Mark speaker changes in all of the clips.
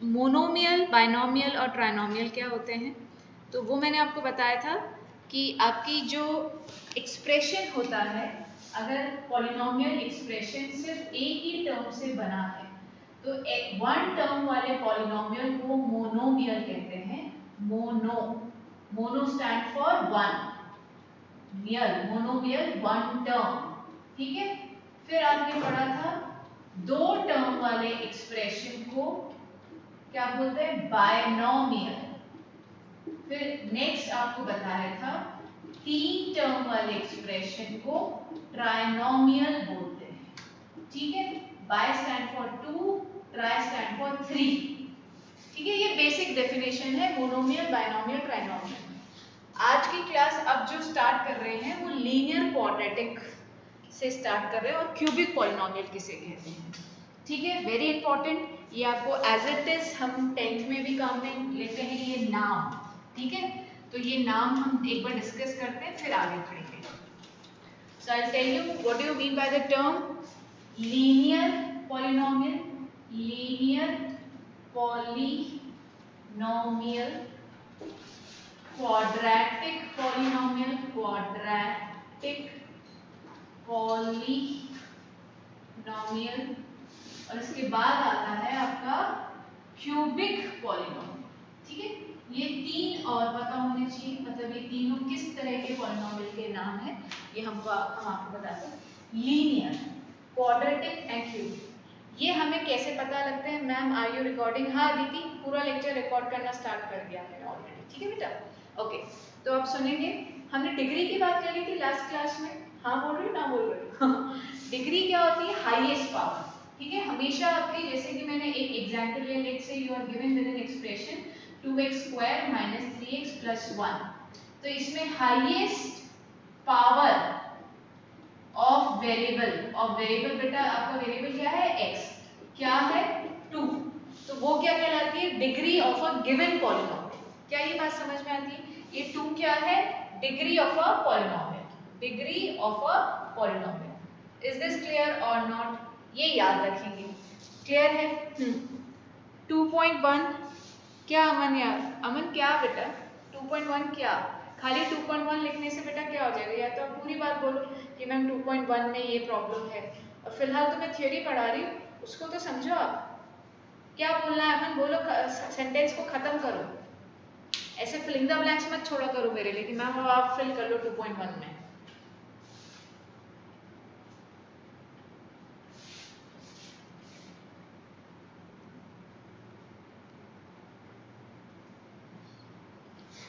Speaker 1: Monomial, binomial और trinomial क्या होते हैं, तो वो मैंने आपको बताया था कि आपकी जो एक्सप्रेशन होता है, अगर पॉलिनोमियल एक्सप्रेशन सिर्फ एक ही टर्म से बना है तो एक वन टर्म वाले पॉलिनोमियल को मोनोमियल कहते हैं। Mono stand for one, mial, monomial one term, ठीक है। फिर आपने पढ़ा था दो टर्म वाले एक्सप्रेशन को क्या बोलते हैं, बायनोमियल। फिर नेक्स्ट आपको बताया था तीन टर्म वाले एक्सप्रेशन को ट्राइनोमियल बोलते हैं, ठीक है। Bi stand for two, tri stand for three, ठीक है। ये बेसिक डेफिनेशन है मोनोमियल, बायनोमियल, ट्राइनोमियल। आज की क्लास अब जो स्टार्ट कर रहे हैं वो लीनियर क्वाड्रेटिक से स्टार्ट कर रहे हैं और क्यूबिक पॉलिनोमियल किसे कहते हैं, ठीक है। वेरी इंपॉर्टेंट, ये आपको एज इट इज हम 10th में भी काम में लेते हैं ये नाम, ठीक है। तो ये नाम हम एक बार डिस्कस करते हैं फिर आगे बढ़ेंगे। So I tell you what do you mean by the term linear polynomial, linear polynomial, quadratic polynomial, quadratic polynomial, और इसके बाद आता है आपका क्यूबिक पॉलिनोमियल, ठीक है। ये तीन और पता होने चाहिए, मतलब ये तीनों किस तरह के पॉलिनोमियल के नाम है ये हम आपको बताते हैं। लीनियर, क्वाड्रेटिक एंड क्यूबिक, ये हमें कैसे पता लगते हैं? Ma'am are you recording? हाँ दीदी, पूरा लेक्चर रिकॉर्ड करना स्टार्ट कर दिया मैंने ऑलरेडी, ठीक है बेटा। ओके, तो आप सुनेंगे, हमने डिग्री की बात कर ली थी लास्ट क्लास में। हाँ बोल रही, ना बोल रही? डिग्री क्या होती है? हाईएस्ट पावर, ठीक है। हमेशा आपकी, जैसे कि मैंने एक एग्जांपल लिया, let's say you are given with an expression 2x square minus 3x plus 1, तो इसमें हाईएस्ट पावर ऑफ वेरिएबल, बेटा आपका वेरिएबल क्या है? x, क्या है? 2, तो वो क्या कहलाती है? Degree of a given polynomial. क्या ये बात समझ में आती है? ये 2 क्या है? Degree of a polynomial, degree of a polynomial. Is this clear और नॉट? ये याद रखेंगे, क्लियर है? 2.1 क्या अमन? यार अमन क्या बेटा? 2.1 क्या? खाली 2.1 लिखने से बेटा क्या हो जाएगा? या तो आप पूरी बात बोलो कि मैम 2.1 में ये प्रॉब्लम है, और फिलहाल तो मैं थ्योरी पढ़ा रही हूँ, उसको तो समझो आप। क्या बोलना है अमन? बोलो, सेंटेंस को खत्म करो, ऐसे फिलिंग द ब्लैंक्स मत छोड़ा करो मेरे लिए कि मैम अब आप फिल कर लो 2.1 में।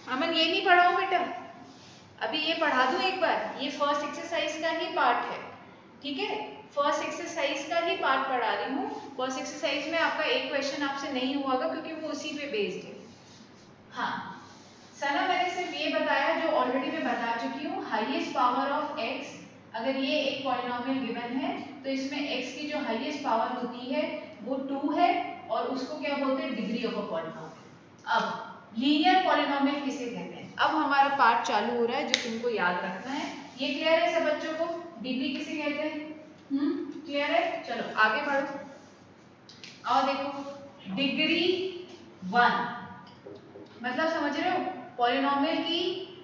Speaker 1: अमन ये नहीं पढ़ाऊं बेटा, अभी ये पढ़ा दूं एक बार। ये फर्स्ट एक्सरसाइज का ही पार्ट है, ठीक है। फर्स्ट एक्सरसाइज का ही पार्ट पढ़ा रही हूँ। फर्स्ट एक्सरसाइज में आपका एक क्वेश्चन आपसे नहीं हुआ होगा क्योंकि वो उसी पे बेस्ड है। हाँ सना, मैंने सिर्फ ये बताया जो ऑलरेडी मैं बता चुकी हूँ, हाईएस्ट पावर ऑफ x, अगर ये एक पॉलिनोमियल गिवन है तो इसमें x की जो हाईएस्ट पावर होती है वो 2 है, और उसको क्या बोलते हैं? Degree of a polynomial. अब लीनियर पॉलिनोमियल किसे कहते हैं? अब हमारा पार्ट चालू हो रहा है जो तुमको याद रखना है। ये क्लियर है सब बच्चों को? डिग्री किसे कहते हैं? क्लियर है? चलो आगे बढ़ो। और देखो, डिग्री 1 मतलब समझ रहे हो? पॉलिनोमियल की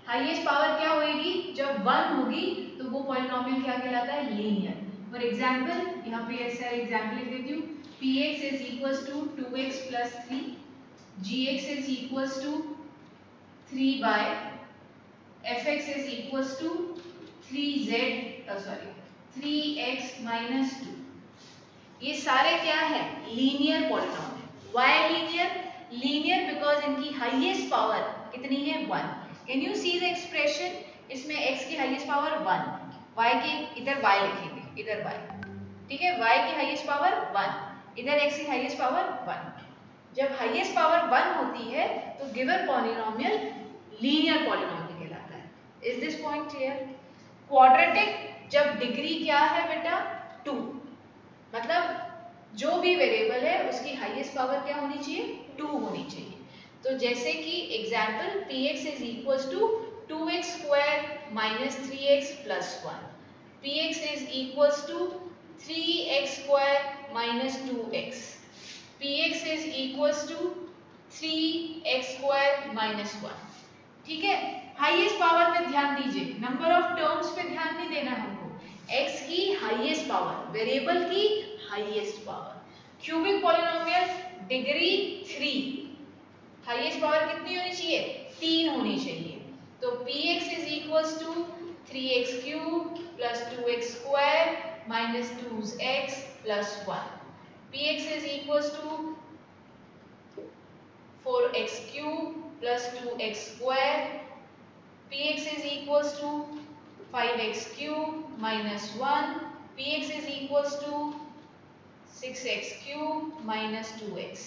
Speaker 1: हाईएस्ट पावर क्या होगी? जब 1 होगी तो वो पॉलिनोमियल क्या कहलाता है? लीनियर। फॉर एग्जांपल, यहाँ पे ऐसा एग्जांपल लिख देती हूँ, px is equals to 2x plus 3, gx is equals to 3y, fx is equals to 3x minus 2। ये सारे क्या है? Linear polynomial. Why linear? Linear because इनकी हाईएस्ट पावर कितनी है? 1। Can you see the expression? इसमें x की highest power 1, y की इधर y लिखेंगे, इधर y, ठीक है। y की हाईएस्ट पावर 1, इधर x की हाईएस्ट पावर 1। जब हाईएस्ट पावर 1 होती है तो गिवन पॉलिनोमियल लीनियर पॉलिनोमियल कहलाता है। Is this point clear? Quadratic, जब डिग्री क्या है बेटा? 2, मतलब जो भी वेरिएबल है उसकी हाईएस्ट पावर क्या होनी चाहिए? 2 होनी चाहिए। तो जैसे कि example, px is equals to 2x square minus 3x plus 1, px is equals to 3x square minus 2x, px is equals to 3x² minus 1। ठीक है, हाईएस्ट पावर पे ध्यान दीजिए, नंबर ऑफ टर्म्स पे ध्यान नहीं देना हमको, x की हाईएस्ट पावर, वेरिएबल की highest power. Cubic polynomial degree 3, highest power कितनी होनी चाहिए, 3 होनी चाहिए। तो px is equals to 3x³ plus 2x² minus 2x plus 1। px is equals to 4x³ plus 2x², px is equals to 5x³ minus 1, px is equals to 6x³ minus 2x।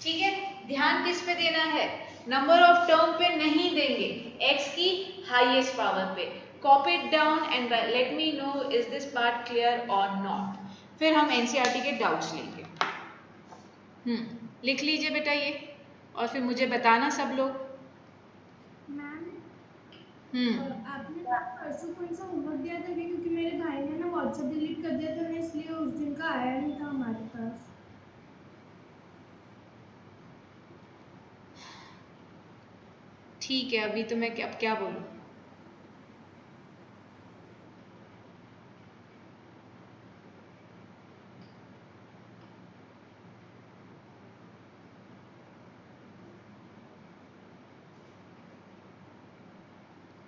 Speaker 1: ठीक है, ध्यान किस पे देना है, नंबर ऑफ टर्म पे नहीं देंगे, x की हाईएस्ट पावर पे। Copy it down and let me no is this part clear और नॉट। फिर हम एनसीईआरटी के डाउट्स लेंगे। लिख लीजिए बेटा ये, और फिर मुझे बताना सब लोग।
Speaker 2: मैम आपने परसों कौन सा होमवर्क दिया था, क्योंकि मेरे भाई ने ना व्हाट्सएप डिलीट कर दिया था ना, इसलिए उस दिन का आया नहीं था हमारे पास।
Speaker 1: ठीक है, अभी तो मैं अब क्या बोलूं।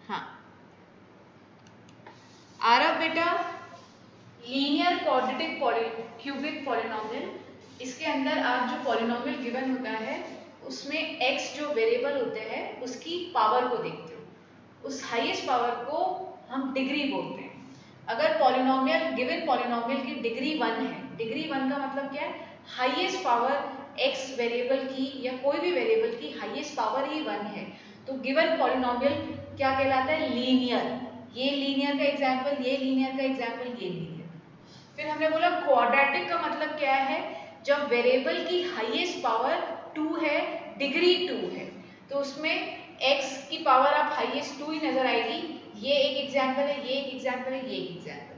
Speaker 1: हाँ आरव बेटा, लीनियर क्वाड्रेटिक क्यूबिक पॉलिनोमियल, इसके अंदर आप जो पॉलिनोमियल गिवन होता है उसमें x जो वेरिएबल होते हैं उसकी पावर को देखते हो, उस हाईएस्ट पावर को हम डिग्री बोलते हैं। अगर पॉलिनोमियल गिवन पॉलिनोमियल की डिग्री 1 है, डिग्री 1 का मतलब क्या है, हाईएस्ट पावर x वेरिएबल की या कोई भी वेरिएबल की हाईएस्ट पावर ही 1 है, तो गिवन पॉलिनोमियल क्या कहलाता है, लीनियर। ये लीनियर का एग्जांपल, ये लीनियर का एग्जांपल, ये लीनियर। फिर हमने बोला क्वाड्रेटिक का मतलब क्या है, जब वेरिएबल की हाईएस्ट पावर 2 है, डिग्री 2 है, तो उसमें x की पावर आप हाईएस्ट 2 ही नजर आएगी। ये एक एग्जांपल है, ये एक एग्जांपल है, ये एक एग्जांपल।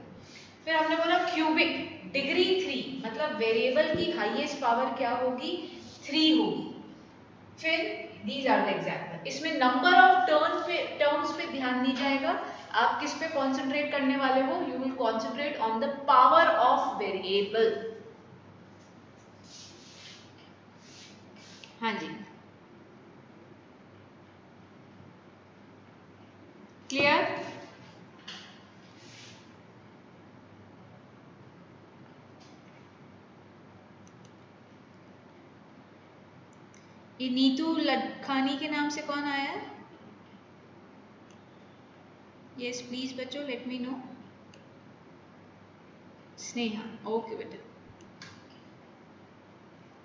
Speaker 1: फिर हमने बोला क्यूबिक डिग्री 3, मतलब वेरिएबल की हाईएस्ट पावर क्या होगी, 3 होगी। फिर दीज आर द एग्जांपल, इसमें नंबर ऑफ टर्म्स पे ध्यान दी जाएगा। आप किस पे कॉन्सेंट्रेट करने वाले हो, you will concentrate on the power of variable. हाँ जी, क्लियर। ये नीतू लखानी के नाम से कौन आया है? यस प्लीज बच्चों, late me no. Sneha, okay बेटा,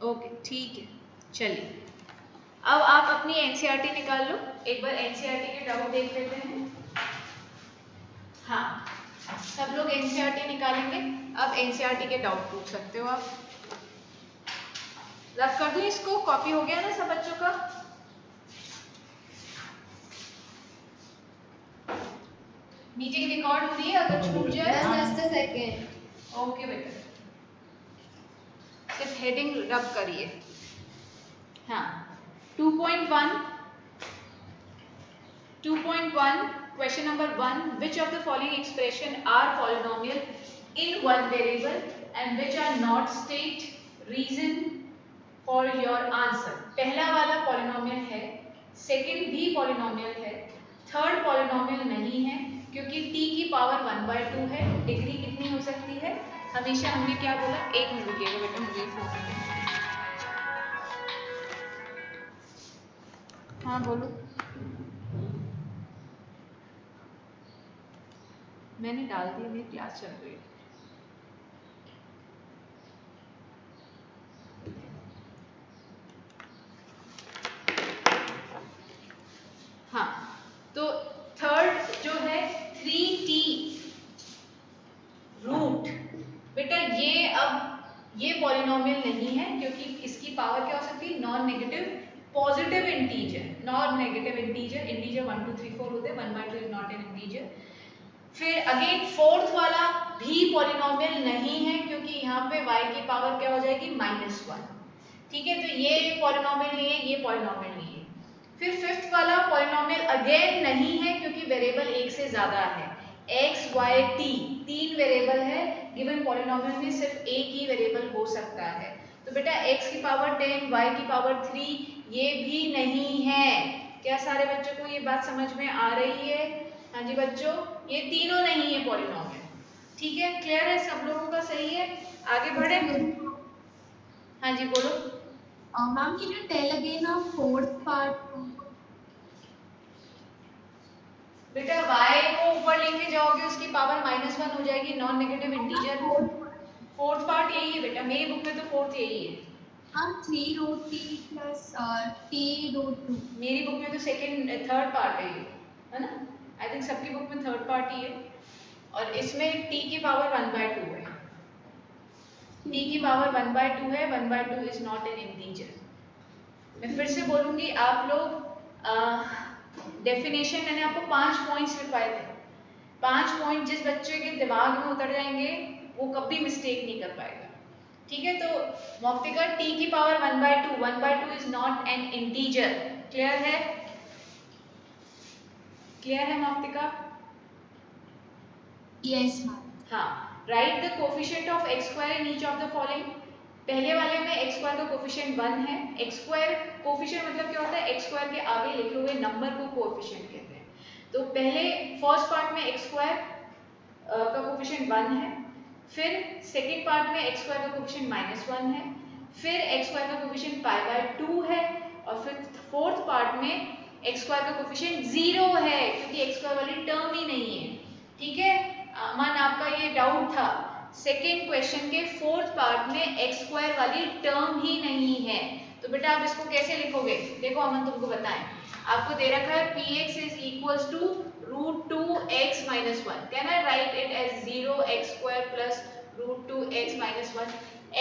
Speaker 1: ओके ठीक है। चलिए अब आप अपनी एनसीईआरटी निकाल लो, एक बार एनसीईआरटी के डाउट देख लेते हैं। हाँ सब लोग एनसीईआरटी निकालेंगे, अब एनसीईआरटी के डाउट पूछ सकते हो आप। रब कर दूं इसको, कॉपी हो गया ना सब बच्चों का? मीटिंग रिकॉर्ड हो रही है, अगर छूट जाए
Speaker 2: जस्ट अ सेकंड।
Speaker 1: ओके बेटा, सिर्फ हेडिंग रब करिए। हाँ 2.1 question number 1, which of the following expression are polynomial in one variable and which are not, state reason for your answer। पहला वाला पॉलिनोमियल है, सेकंड भी पॉलिनोमियल है, थर्ड पॉलिनोमियल नहीं है, क्योंकि t की पावर 1/2 है। डिग्री कितनी हो सकती है, हमेशा हमने क्या बोला, एक मिनट रुकिएगा बेटा, मुझे फोन करना है। हाँ बोलो, मैंने डाल दी, मेरी क्लास चल रही है। हाँ तो थर्ड जो है 3t रूट, बेटा ये अब ये पॉलिनोमियल नहीं है, क्योंकि इसकी पावर क्या हो सकती है, non negative positive integer, non negative integer, integer 1 2 3 4 होते हैं, 1/2 इज नॉट एन इंटीजर। फिर अगेन फोर्थ वाला भी पॉलिनोमियल नहीं है, क्योंकि यहाँ पे y की पावर क्या हो जाएगी, -1। ठीक है, तो ये पॉलिनोमियल नहीं है, ये पॉलिनोमियल नहीं है। फिर फिफ्थ वाला पॉलिनोमियल अगेन नहीं है क्योंकि वेरिएबल एक से ज्यादा है। x, y, t तीन वेरिएबल है, गिवन पॉलिनोमियल में सिर्फ एक ही वेरिएबल हो सकता है। तो बेटा x की पावर 10, y की पावर 3 ये भी नहीं है। क्या सारे बच्चों को ये बात समझ में आ रही है? हाँ जी बच्चों, ये तीनों नहीं है पॉलिनोमियल। ठीक है, क्लियर है सब लोगों का? सही है, आगे बढ़े। हाँ जी बोलो।
Speaker 2: Ma'am, can you tell again a fourth part?
Speaker 1: बेटा y को ऊपर लेके जाओगे उसकी पावर -1 हो जाएगी, non negative integer. Fourth part यही है बेटा, मेरी बुक में तो फोर्थ यही है।
Speaker 2: Ma'am, 3 root t plus t root 2.
Speaker 1: मेरी बुक में तो सेकंड थर्ड पार्ट है ये, है ना? आई थिंक सबकी बुक में थर्ड पार्ट ही है। और इसमें t की पावर 1/2 है। t की पावर 1/2 है, 1/2 इज नॉट एन इंटीजर। मैं फिर से बोलूंगी, आप लोग डेफिनेशन मैंने आपको 5 पॉइंट्स लिखवाए थे। 5 पॉइंट जिस बच्चे के दिमाग में उतर जाएंगे वो कभी मिस्टेक नहीं कर पाएगा। ठीक है, तो मौक्तिका t की power 1/2, 1/2 is not an integer. Clear है? क्लियर है मौक्तिका?
Speaker 2: Yes, ma'am.
Speaker 1: हाँ, right the coefficient of x square in each of the following. पहले वाले में x स्क्वायर का कोफिशिएंट 1 है। x स्क्वायर कोफिशिएंट मतलब क्या होता है? x स्क्वायर के आगे लिखे हुए नंबर को कोफिशिएंट कहते हैं। तो पहले फर्स्ट पार्ट में x स्क्वायर का कोफिशिएंट 1 है, फिर सेकेंड पार्ट में x स्क्वायर का कोफिशिएंट -1 है, फिर x स्क्वायर का कोफिशिएंट π/2 है, और फिर फोर्थ पार्ट में x स्क्वायर का कोफिशिएंट 0 है क्योंकि x स्क्वायर वाली टर्म ही नहीं है। ठीक है, मन आपका ये डाउट था, सेकेंड क्वेश्चन के फोर्थ पार्ट में x स्क्वायर वाली टर्म ही नहीं है, तो बेटा आप इसको कैसे लिखोगे? देखो अमन तुमको बताएं, आपको दे रखा है px is equals to √2x minus 1. Can I write it as 0x square plus √2x minus 1?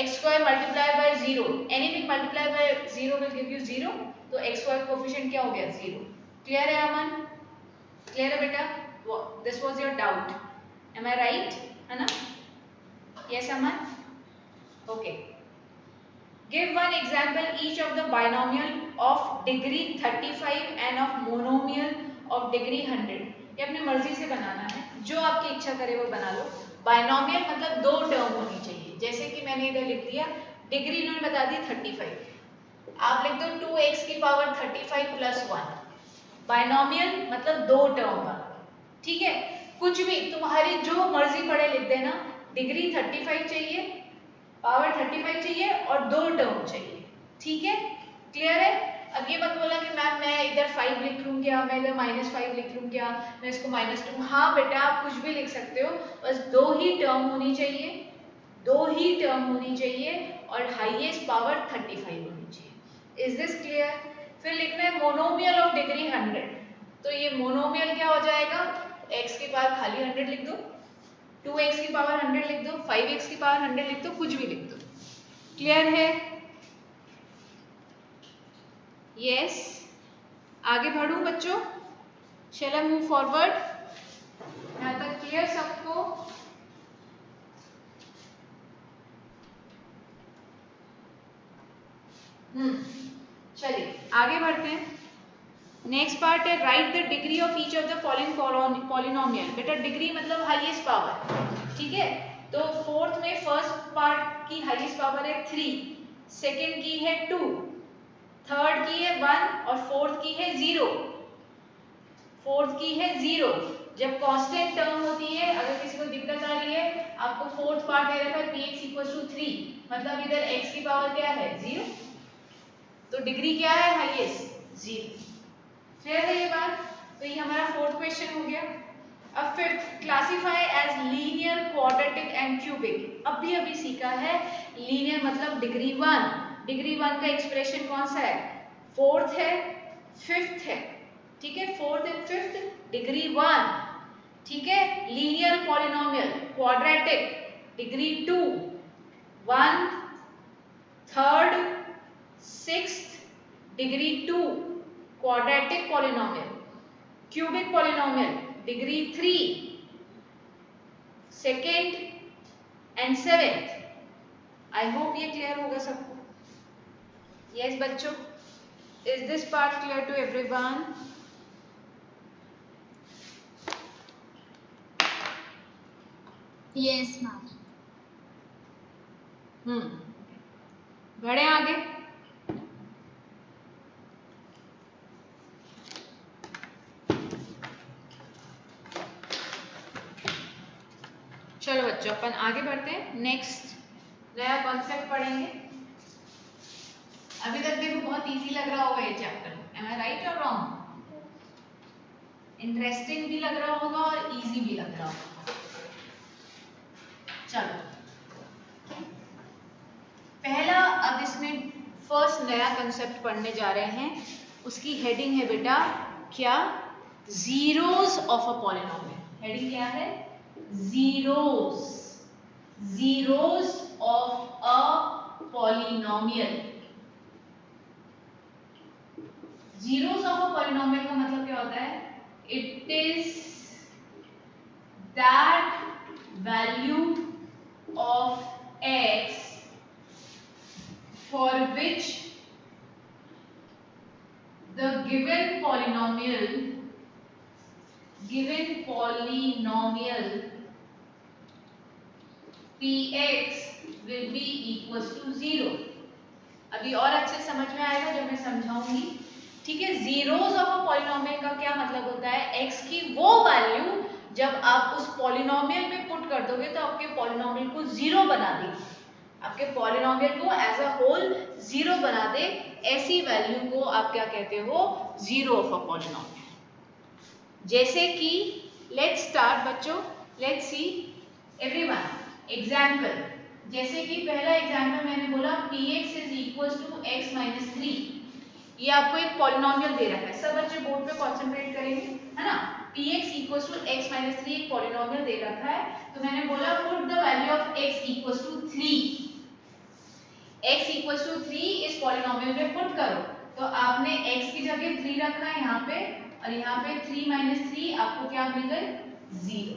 Speaker 1: x square multiplied by 0. Anything multiplied by 0 will give you 0. तो x square coefficient क्या हो गया? 0. Clear है अमन? Clear है बेटा? This was your doubt. Am I right? है ना? Yes Aman? Okay. Give one example each of the binomial of degree 35 and of monomial of degree 100. ये अपनी मर्जी से बनाना है, जो आपकी इच्छा करे वो बना लो। बायनोमियल मतलब दो टर्म होनी चाहिए, जैसे कि मैंने इधर लिख दिया, डिग्री इन्होंने बता दी 35, आप लिख दो 2x की पावर 35 प्लस 1। बायनोमियल मतलब दो टर्म का। ठीक है, कुछ भी तुम्हारी जो मर्जी पड़े लिख देना, डिग्री 35 चाहिए, पावर 35 चाहिए और दो टर्म चाहिए। ठीक है, क्लियर है? अब ये मत बोला कि मैम मैं इधर 5 लिख लूँ क्या, मैं इधर -5 लिख लूँ क्या, मैं इसको -2। हाँ बेटा आप कुछ भी लिख सकते हो, बस दो ही टर्म होनी चाहिए, दो ही टर्म होनी चाहिए और हाईएस्ट पावर 35 होनी चाहिए। Is this clear? फिर लिखना है मोनोमियल ऑफ डिग्री 100। तो ये मोनोमियल क्या हो जाएगा? x के पावर खाली 100 लिख दो, 2x की पावर 100 लिख दो, 5x की पावर 100 लिख दो, कुछ भी लिख दो। क्लियर है? यस, आगे बढ़ूं बच्चों? शैल आई मूव फॉरवर्ड? यहाँ तक क्लियर सबको? चलिए आगे बढ़ते हैं। नेक्स्ट पार्ट है right the degree of each of the following polynomial. बेटा डिग्री मतलब हाईएस्ट पावर। ठीक है, तो फोर्थ में फर्स्ट पार्ट की हाईएस्ट पावर है 3, सेकंड की है 2, थर्ड की है 1 और फोर्थ की है 0। फोर्थ की है 0। जब कांस्टेंट टर्म होती है, अगर किसी को दिक्कत आ रही है, आपको फोर्थ पार्ट दे रखा है px 3, मतलब इधर x की पावर क्या है? 0। तो डिग्री क्या है? हाईएस्ट 0। क्लियर है ये बात? तो ये हमारा फोर्थ क्वेश्चन हो गया। अब fifth, classify as linear, quadratic and cubic. अभी सीखा है लीनियर मतलब डिग्री 1। डिग्री 1 का एक्सप्रेशन कौन सा है? फोर्थ है, फिफ्थ है। ठीक है, फोर्थ एंड फिफ्थ डिग्री 1। ठीक है, linear polynomial quadratic degree 2, 1, third, sixth degree 2 quadratic polynomial. Cubic polynomial degree 3, second and seventh. I hope ये क्लियर होगा सबको। Yes बच्चों, is this part clear to everyone?
Speaker 2: Yes, ma'am.
Speaker 1: बढ़े आगे। चलो बच्चों अपन आगे बढ़ते हैं, नेक्स्ट नया कॉन्सेप्ट पढ़ेंगे। अभी तक देखो बहुत इजी लग रहा होगा ये चैप्टर, एम आई राइट और रॉन्ग? इंटरेस्टिंग भी लग रहा होगा और इजी भी लग रहा होगा। चलो पहला, अब इसमें फर्स्ट नया कंसेप्ट पढ़ने जा रहे हैं, उसकी हेडिंग है बेटा क्या? Zeros of a polynomial. Heading क्या है? Zeros, zeros of a polynomial. Zeros of a polynomial का मतलब क्या होता है? It is that value of x for which the given polynomial px will be equals to 0। अभी और अच्छे समझ में आएगा जब मैं समझाऊंगी, ठीक है। जीरोस ऑफ अ पॉलिनोमियल का क्या मतलब होता है? x की वो वैल्यू जब आप उस पॉलिनोमियल में पुट कर दोगे तो आपके पॉलिनोमियल को जीरो बना देगी, आपके पॉलिनोमियल को एज अ होल जीरो बना दे, ऐसी वैल्यू को आप क्या कहते हो? Zero of a polynomial. जैसे कि लेट्स स्टार्ट बच्चों, लेट्स सी एवरीवन एग्जांपल। जैसे कि पहला एग्जांपल मैंने बोला px is equals to x minus 3। ये आपको एक पॉलिनोमियल दे रखा है, सब बच्चे बोर्ड पे कंसंट्रेट करेंगे, है ना। px equals to x minus 3 एक पॉलिनोमियल दे रखा है, तो मैंने बोला put the value of x equals to 3। x equals to 3 इस पॉलिनोमियल में पुट करो, तो आपने x की जगह 3 रखा है यहाँ पे, और यहाँ पे 3 माइनस 3 आपको क्या मिल गए? 0।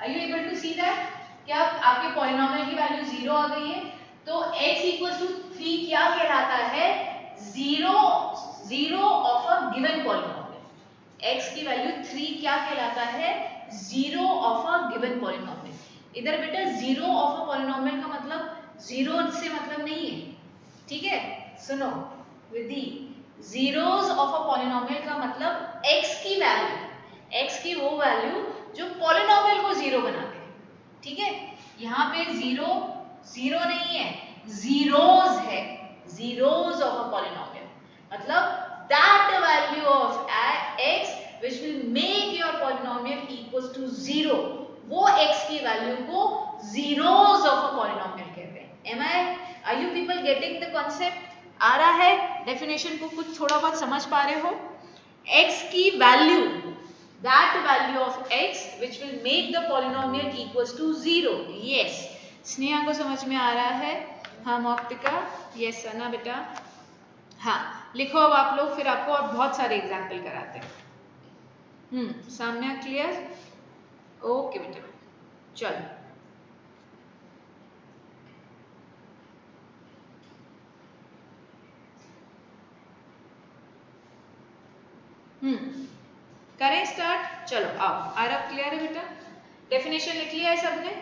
Speaker 1: Are you able to see that? क्या आपके पॉलिनोमियल की वैल्यू 0 आ गई है? तो x इक्वल्स टू 3 क्या कहलाता है? Zero of a given polynomial. x की वैल्यू 3 क्या कहलाता है? Zero of a given polynomial. इधर बेटा जीरो ऑफ अ पॉलिनोमियल का मतलब जीरो से मतलब नहीं है, ठीक है। सुनो विधि, जीरोस ऑफ अ पॉलिनोमियल का मतलब x की वैल्यू, x की वो वैल्यू जो पॉलिनोमियल को जीरो बना दे, ठीक है। यहाँ पे जीरो जीरो नहीं है, जीरोस है, जीरोस ऑफ अ पॉलिनोमियल, मतलब that value of x which will make your polynomial equals to 0, वो x की वैल्यू को जीरोस ऑफ अ पॉलिनोमियल कहते हैं। Am I? Are you people getting the concept? आ रहा है? डेफिनेशन को कुछ थोड़ा बहुत समझ पा रहे हो? x की value, that value of x which will make the polynomial equals to 0। yes, Sneha को समझ में आ रहा है? हाँ मौक्तिका, yes सना बेटा, हाँ लिखो अब आप लोग, फिर आपको और बहुत सारे एग्जाम्पल कराते हैं। साम्या क्लियर? ओके बेटा चलो। करें स्टार्ट? चलो आओ, आरव क्लियर है बेटा? डेफिनेशन लिख लिया है सबने?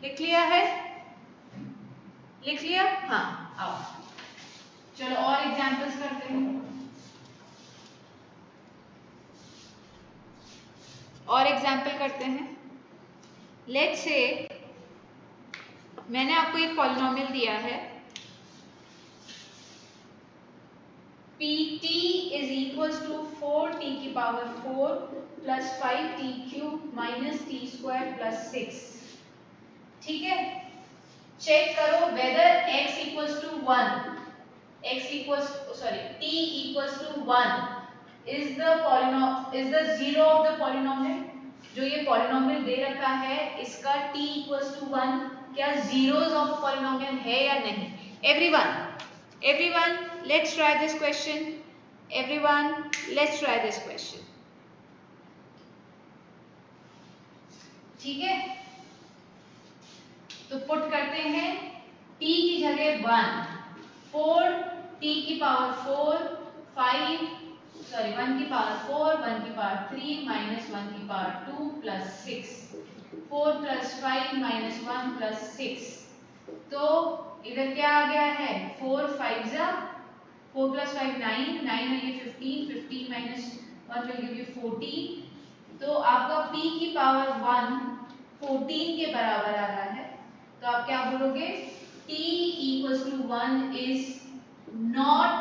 Speaker 1: लिख लिया है? लिख लिया? हाँ आओ चलो और एग्जांपल्स करते हैं, और एग्जांपल करते हैं। लेट्स से मैंने आपको एक पॉलिनोमियल दिया है, pt is equals to 4t की power 4 plus 5t cube minus t square plus 6, ठीक है। चेक करो whether x equals to 1, x equals sorry t equals to 1 is the zero of the polynomial। जो ये polynomial दे रखा है इसका t equals to 1 क्या जीरोस ऑफ पॉलिनोमियल है या नहीं? Everyone let's try this question, everyone let's try this question, ठीक है। तो पुट करते हैं t की जगह 1, 4 t की पावर 4, 5 सॉरी 1 की पावर 4, 1 की पावर 3 माइनस 1 की power 2 plus 6, 4 plus 5 minus 1 plus 6। तो इधर क्या आ गया है 4 5 जा 4 प्लस 5 9, 9 है ये 15, 15 माइनस 1 विल गिव यू 14। तो आपका p की पावर 1 14 के बराबर आ रहा है। तो आप क्या बोलोगे t equals to 1 is not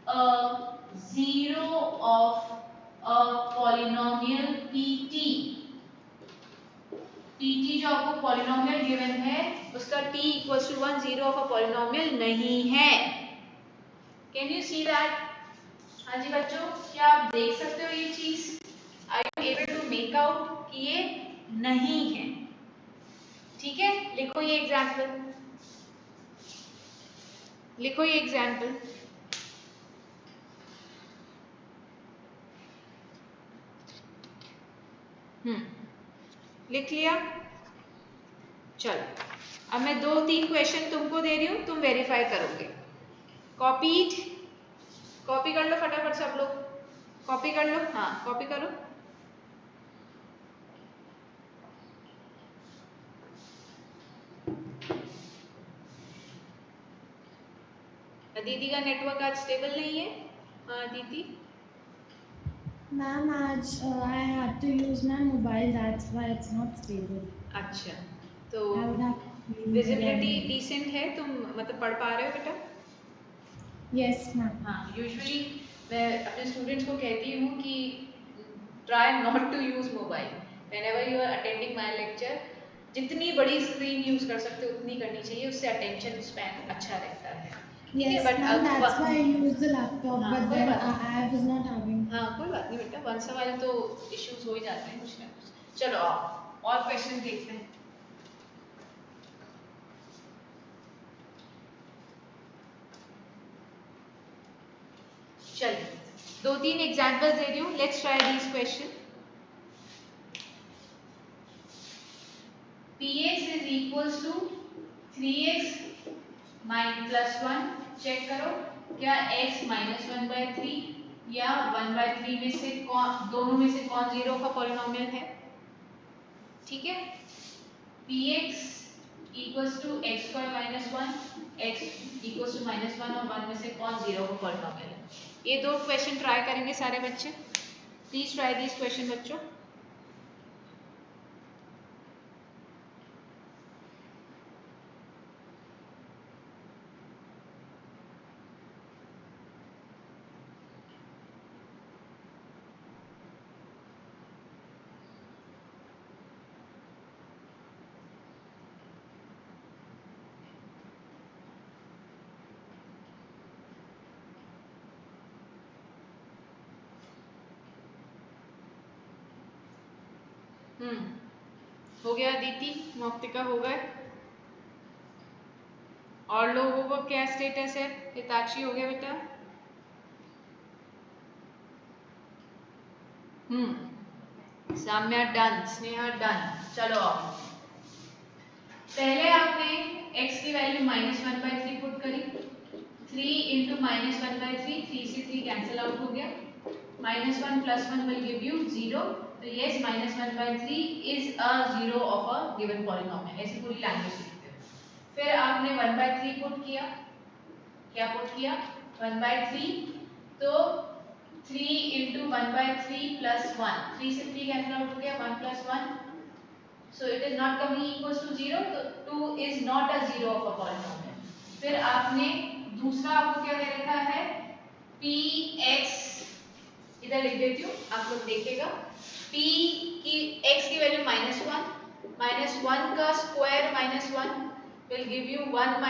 Speaker 1: a zero of a polynomial pt। pt जो आपको पॉलिनोमियल गिवन है उसका t equals to 1 zero of a polynomial नहीं है। Can you see that? हाँ जी बच्चों, क्या आप देख सकते हो ये चीज? Are you able to make out कि ये नहीं है? ठीक है, लिखो ये एग्जाम्पल, लिखो ये एग्जाम्पल। लिख लिया? चलो अब मैं 2-3 क्वेश्चन तुमको दे रही हूँ, तुम वेरीफाई करोगे। कॉपीड, कॉपी कर लो फटाफट सब लोग, कॉपी कर लो। हाँ कॉपी करो। दीदी का नेटवर्क आज स्टेबल नहीं है। हाँ दीदी।
Speaker 2: मैम आज I had to use my mobile, that's why it's not stable.
Speaker 1: अच्छा, तो
Speaker 2: I would have to use it
Speaker 1: visibility
Speaker 2: again.
Speaker 1: Decent है? तुम मतलब पढ़ पा रहे हो बेटा?
Speaker 2: Yes ma'am.
Speaker 1: हाँ, यूजुअली मैं अपने स्टूडेंट्स को कहती हूँ कि try not to use mobile whenever you are attending my lecture. जितनी बड़ी स्क्रीन यूज कर सकते हो उतनी करनी चाहिए, उससे अटेंशन स्पैन अच्छा रहता है। ठीक है,
Speaker 2: Yes
Speaker 1: but
Speaker 2: ma'am, that's why I used the laptop,
Speaker 1: हाँ
Speaker 2: but
Speaker 1: कोई
Speaker 2: then
Speaker 1: बात नहीं,
Speaker 2: I was not having.
Speaker 1: हाँ कोई बात नहीं बेटा, वंस वाले तो इश्यूज हो ही जाते हैं कुछ ना कुछ। चलो आओ और क्वेश्चन देखते हैं। चलिए 2-3 एग्जांपल दे रही हूँ, let's try these question. px is equals to 3x plus 1। चेक करो क्या x माइनस 1/3 या 1/3 में से कौन, दोनों में से कौन जीरो का पॉलिनोमियल है? ठीक है, px equals to x square minus 1, x equals to minus 1 और 1 में से कौन जीरो का पॉलिनोमियल है? ये दो क्वेश्चन ट्राई करेंगे सारे बच्चे। प्लीज ट्राई दिस क्वेश्चन बच्चों। हो गया दीदी, मौक्तिका हो गए? और लोगों को क्या स्टेटस है? हिताक्षी हो गया बेटा? Samya done, Sneha done. चलो आओ, पहले आपने x की वैल्यू -1/3 पुट करी, 3 इंटू -1/3, 3 से 3 कैंसिल आउट हो गया, -1 + 1 will give you 0। तो yes -1/3 is a zero of a given polynomial, ऐसी पूरी लैंग्वेज लिखते हो। फिर आपने 1/3 पुट किया, क्या पुट किया 1/3, तो 3 इंटू 1/3 प्लस 1, 3 से 3 कैंसिल आउट हो गया, 1 + 1, so it is not coming equals to 0, तो 2 is not a zero of a polynomial। फिर आपने दूसरा आपको क्या दे रखा है px, इधर लिख देती हूँ आप लोग देखिएगा, p की x की वैल्यू -1, -1 का square -1 will give you 1 -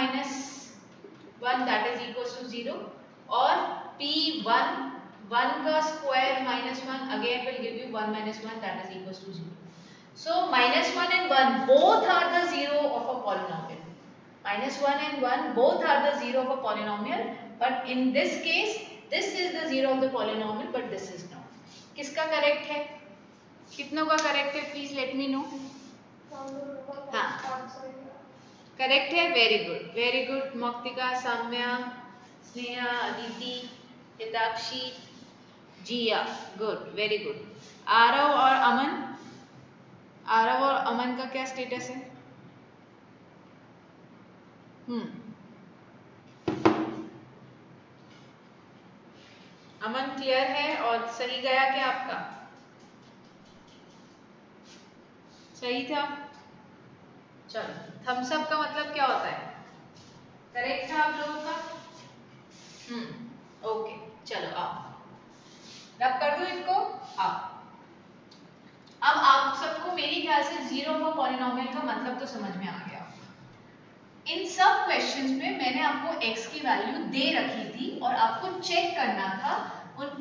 Speaker 1: 1 that is equals to 0, और p1 1 का square -1 again will give you 1 - 1 that is equals to 0। So -1 and 1 both are the zero of a polynomial. -1 and 1 both are the zero of a polynomial, but in this case this is the zero of the polynomial but this is not। किसका correct है? कितनों का correct है? Please let me no. हाँ correct है, very good मौक्तिका, Samya, Sneha, Aditi, Hitakshi, जिया, good, very good. Aarav और अमन, आरव और अमन का क्या स्टेटस है? अमन क्लियर है और सही गया क्या आपका? सही था। चलो, थम्स अप का मतलब क्या होता है? करेक्ट था आप लोगों का? ओके, चलो आओ रब कर दो इनको। आओ, अब आप सबको मेरी ख्याल से जीरो ऑफ पॉलिनोमियल का मतलब तो समझ में आ गया। इन सब क्वेश्चंस में मैंने आपको x की वैल्यू दे रखी थी और आपको चेक करना था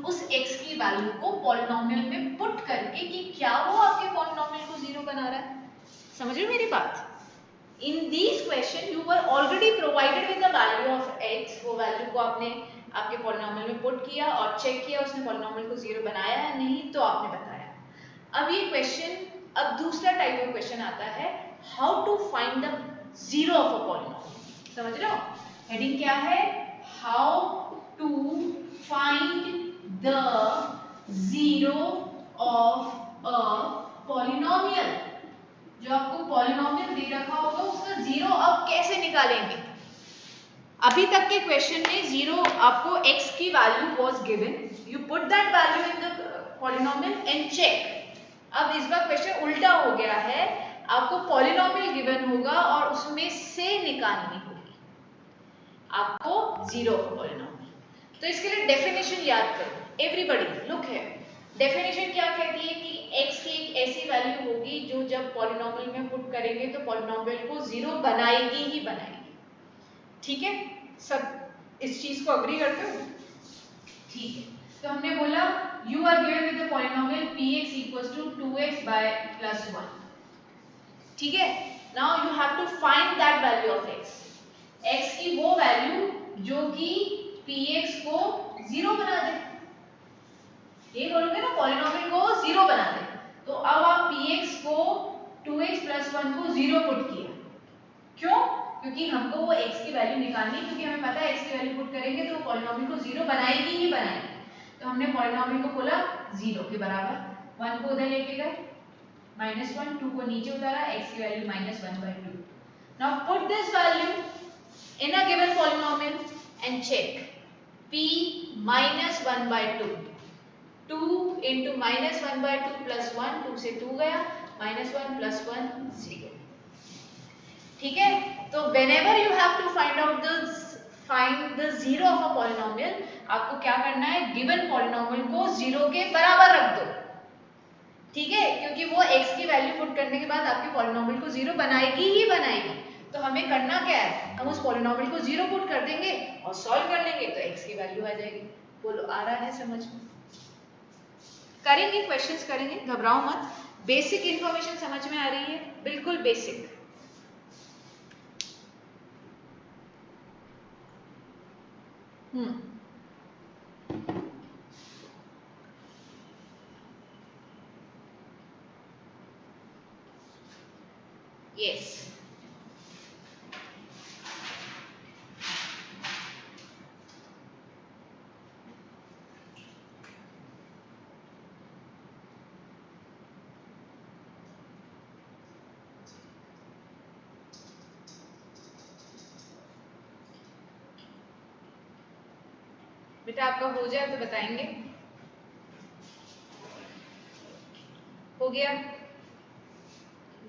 Speaker 1: उस x की वैल्यू को पॉलिनोमियल में पुट करके कि क्या वो आपके पॉलिनोमियल को जीरो बना रहा है। समझ रहे हो मेरी बात? In these question you were already provided with the value of x, वो वैल्यू को आपने आपके पॉलिनोमियल में पुट किया और चेक किया उसने पॉलिनोमियल को जीरो बनाया है नहीं, तो आपने बताया। अब ये क्वेश्चन, अब दूसरा टाइप ऑफ क्वेश्चन आता है, how to find the zero of a polynomial. समझ रहे हो? हेडिंग क्या है? How to find the zero of a polynomial. जो आपको पॉलिनोमियल दे रखा होगा उसका जीरो अब कैसे निकालेंगे? अभी तक के क्वेश्चन में जीरो आपको x की value was given, you put that value in the polynomial and check. अब इस बार क्वेश्चन उल्टा हो गया है, आपको पॉलिनोमियल गिवन होगा और उसमें से निकालनी होगी आपको जीरो ऑफ पॉलिनोमियल। तो इसके लिए डेफिनेशन याद करो, एवरीबॉडी लुक है। डेफिनेशन क्या कहती है कि x की एक ऐसी वैल्यू होगी जो जब पॉलिनोमियल में पुट करेंगे तो पॉलिनोमियल को जीरो बनाएगी ही बनाएगी। ठीक है, सब इस चीज को अग्री करते हो? ठीक है, तो हमने बोला you are given with the polynomial px equals to 2x by plus 1। ठीक है, now you have to find that value of x, x की वो वैल्यू जो कि px को जीरो बना दे। ये बोलोगे ना पॉलिनोमियल को जीरो बना दे, तो अब आप px को 2x plus 1 को जीरो पुट किया। क्यों? क्योंकि हमको वो x की वैल्यू निकालनी है, क्योंकि हमें पता है x की वैल्यू पुट करेंगे तो पॉलिनोमियल को जीरो बनाएगी ही बनाएगी। तो हमने पॉलिनोमियल को बोला जीरो के बराबर, 1 को उधर लेके गए -1, 2 को नीचे उतारा, x की value -1/2। Now put this value in a given polynomial and check p -1/2, 2 into -1/2 plus 1, 2 से 2 गया, -1 plus 1 0। ठीक है, तो whenever you have to find the zero of a polynomial, आपको क्या करना है, गिवन पॉलिनोमियल को जीरो के बराबर रख दो। ठीक है, क्योंकि वो x की वैल्यू पुट करने के बाद आपके पॉलिनोमियल को जीरो बनाएगी ही बनाएगी। तो हमें करना क्या है, हम उस पॉलिनोमियल को जीरो पुट कर देंगे और सॉल्व कर लेंगे तो x की वैल्यू आ जाएगी। बोलो आ रहा है समझ में? करेंगे, क्वेश्चंस करेंगे, घबराओ मत। बेसिक इंफॉर्मेशन समझ में आ रही है? बिल्कुल बेसिक। यस, बेटा आपका हो जाए तो बताएंगे। हो गया?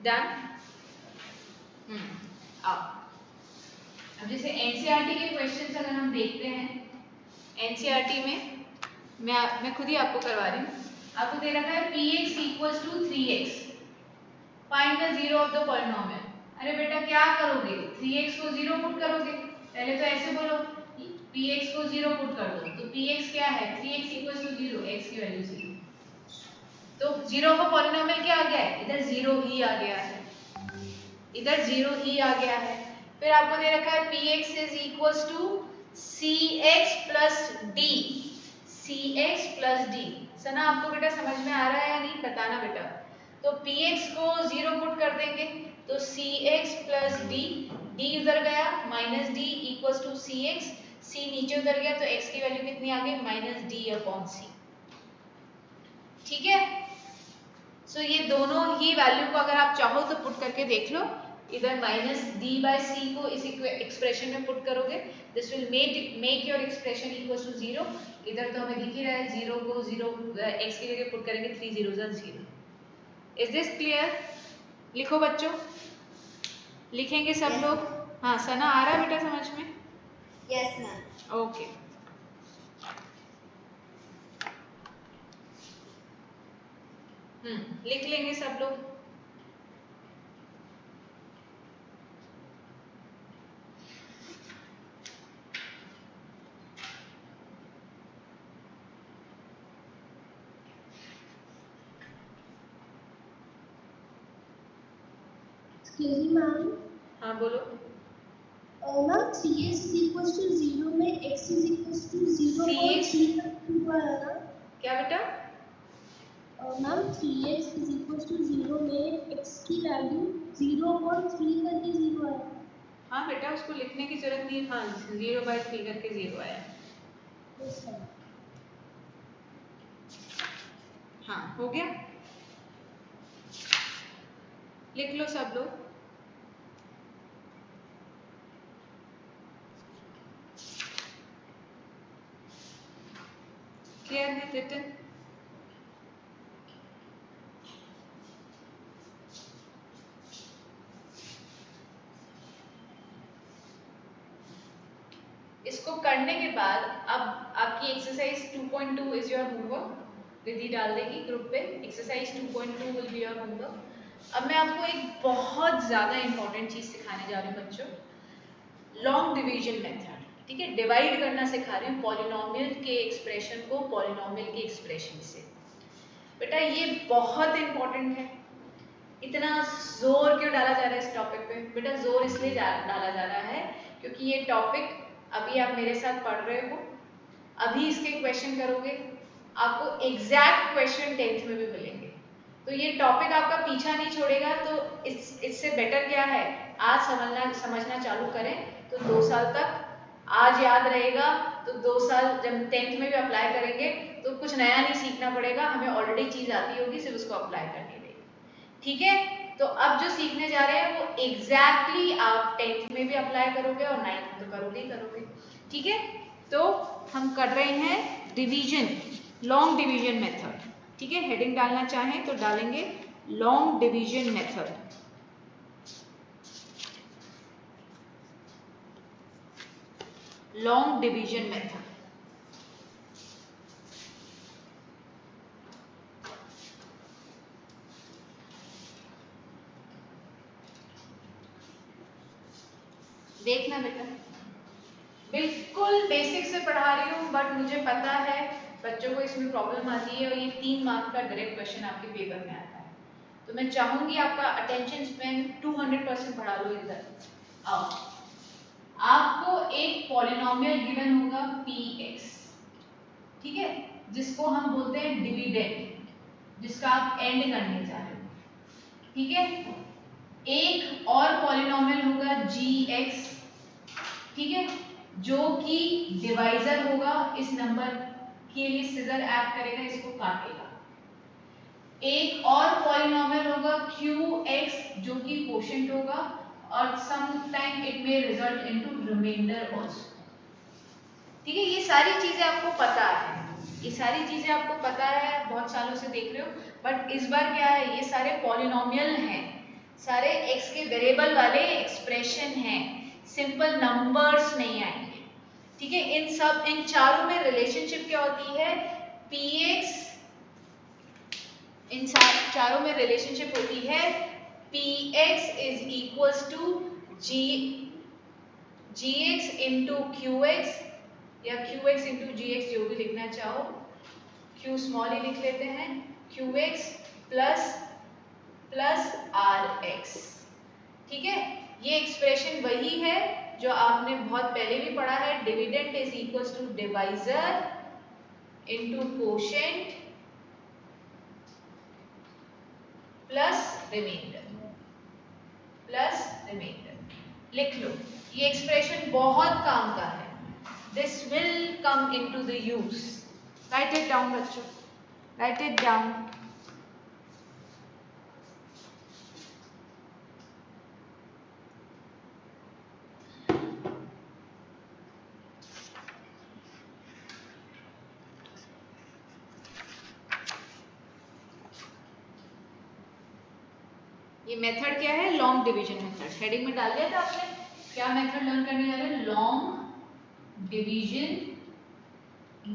Speaker 1: डन? आओ, अब जैसे एनसीईआरटी के क्वेश्चंस अगर हम देखते हैं, एनसीईआरटी में मैं खुद ही आपको करवा रही हूँ। आपको दे रखा है px equals to 3x, find the zero of the polynomial. अरे बेटा क्या करोगे, 3x को जीरो पुट करोगे। पहले तो ऐसे बोलो px को जीरो पुट कर दो, तो px क्या है, 3x equals to 0, x की वैल्यू 0। तो जीरो का पॉलिनोमियल क्या आ गया है, इधर जीरो ही आ गया है, इधर जीरो ही आ गया है। फिर आपको दे रखा है px is equals to cx plus d, cx plus d। सना आपको बेटा समझ में आ रहा है या नहीं, बताना बेटा। तो px को जीरो पुट कर देंगे तो cx plus d d उधर गया minus D equals to C X, C नीचे उधर गया तो x की वैल्यू कितनी आ गई माइनस डी अपॉन सी। ठीक है, सो ये दोनों ही वैल्यू को अगर आप चाहो तो पुट करके देख लो, इधर माइनस डी बाय सी को इस एक्सप्रेशन में पुट करोगे, this will make your expression equal to zero. इधर तो हमें दिख ही रहा है जीरो को जीरो एक्स की जगह पुट करेंगे, 3 zeros are zero. Is this clear? लिखो बच्चों, लिखेंगे सब
Speaker 3: Yes,
Speaker 1: लोग। हाँ सना आ रहा है बेटा समझ में?
Speaker 3: yes ma'am.
Speaker 1: ओके लिख लेंगे सब लोग।
Speaker 2: Excuse me, ma'am.
Speaker 1: हाँ बोलो।
Speaker 2: Ma'am, 3x is equals to 0 में x is equals to 0 और
Speaker 1: 3x
Speaker 2: 3 का हुआ है ना?
Speaker 1: क्या बेटा?
Speaker 2: Ma'am 3x is equals to 0 में x की वैल्यू 0 और 3 करके 0 है।
Speaker 1: हाँ बेटा उसको लिखने की जरूरत नहीं, हाँ 0 बाय 3 करके 0 आया।
Speaker 2: Yes sir.
Speaker 1: हाँ हो गया, लिख लो सब लोग। क्लियर है रिटन? इसको करने के बाद अब आपकी एक्सरसाइज 2.2 इज योर होमवर्क, विधि डाल देगी ग्रुप पे, exercise 2.2 will be your homework. अब मैं आपको एक बहुत ज़्यादा इंपॉर्टेंट चीज़ सिखाने जा रही हूँ बच्चों, लॉन्ग डिवीजन मेथड। ठीक है, डिवाइड करना सिखा रही हूँ पॉलिनोमियल के एक्सप्रेशन को पॉलिनोमियल के एक्सप्रेशन से। बेटा ये बहुत इंपॉर्टेंट है। इतना जोर क्यों डाला जा रहा है इस टॉपिक पे? बेटा जोर इसलिए डाला जा रहा है क्योंकि ये टॉपिक अभी आप मेरे साथ पढ़ रहे हो, अभी इसके क्वेश्चन करोगे, आपको एग्जैक्ट क्वेश्चन 10th में भी मिलेंगे, तो ये टॉपिक आपका पीछा नहीं छोड़ेगा। तो इससे बेटर क्या है, आज समझना चालू करें तो 2 साल तक आज याद रहेगा, तो 2 साल जब 10th में भी अप्लाई करेंगे तो कुछ नया नहीं सीखना पड़ेगा, हमें ऑलरेडी चीज़ आती होगी, सिर्फ उसको अप्लाई करनी रहेगी। ठीक है, तो अब जो सीखने जा रहे हैं वो एग्जैक्टली आप 10th में भी अप्लाई करोगे और 9th में तो करोगे ही करोगे। ठीक है, तो हम कर रहे हैं डिवीजन, लॉन्ग डिवीजन मेथड। ठीक है, हेडिंग डालना चाहें तो डालेंगे long division method. Long division method. देखना बेटा, बिल्कुल बेसिक से पढ़ा रही हूँ, बट मुझे पता है बच्चों को इसमें प्रॉब्लम आती है और ये 3 मार्क का डायरेक्ट क्वेश्चन आपके पेपर में आता है, तो मैं चाहूंगी आपका अटेंशन स्पैन 200% बढ़ा लो इधर। आओ, आपको एक पॉलिनोमियल गिवन होगा px, ठीक है, जिसको हम बोलते हैं डिविडेंड, जिसका आप एंड करने जा रहे हो। ठीक है, एक और पॉलिनोमियल होगा gx, ठीक है, जो कि डिवाइजर होगा, इस नंबर के लिए सिजर ऐड करेगा, इसको काटेगा। एक और पॉलिनोमियल होगा qx, जो कि कोशेंट होगा, और some time it may result into remainder also. ठीक है, ये सारी चीजें आपको पता है, ये सारी चीजें आपको पता है, बहुत सालों से देख रहे हो, बट इस बार क्या है, ये सारे पॉलिनोमियल हैं, सारे x के वेरिएबल वाले एक्सप्रेशन हैं, सिंपल नंबर्स नहीं आएंगे। ठीक है, इन चारों में रिलेशनशिप क्या होती है, px, इन चारों में रिलेशनशिप होती है px is equals to gx into qx, या qx इंटू gx, जो भी लिखना चाहो, q स्मॉल ही लिख लेते हैं, qx प्लस rx। ठीक है, ये एक्सप्रेशन वही है जो आपने बहुत पहले भी पढ़ा है, dividend is equals to divisor into quotient plus remainder, plus remainder. लिख लो, ये एक्सप्रेशन बहुत काम का है. This will come into the use. Write it down बच्चों, राइट इट डाउन. ये मेथड क्या है? Long division method. हेडिंग में डाल दिया था आपने. क्या मेथड लर्न करने जा रहे हैं? Long division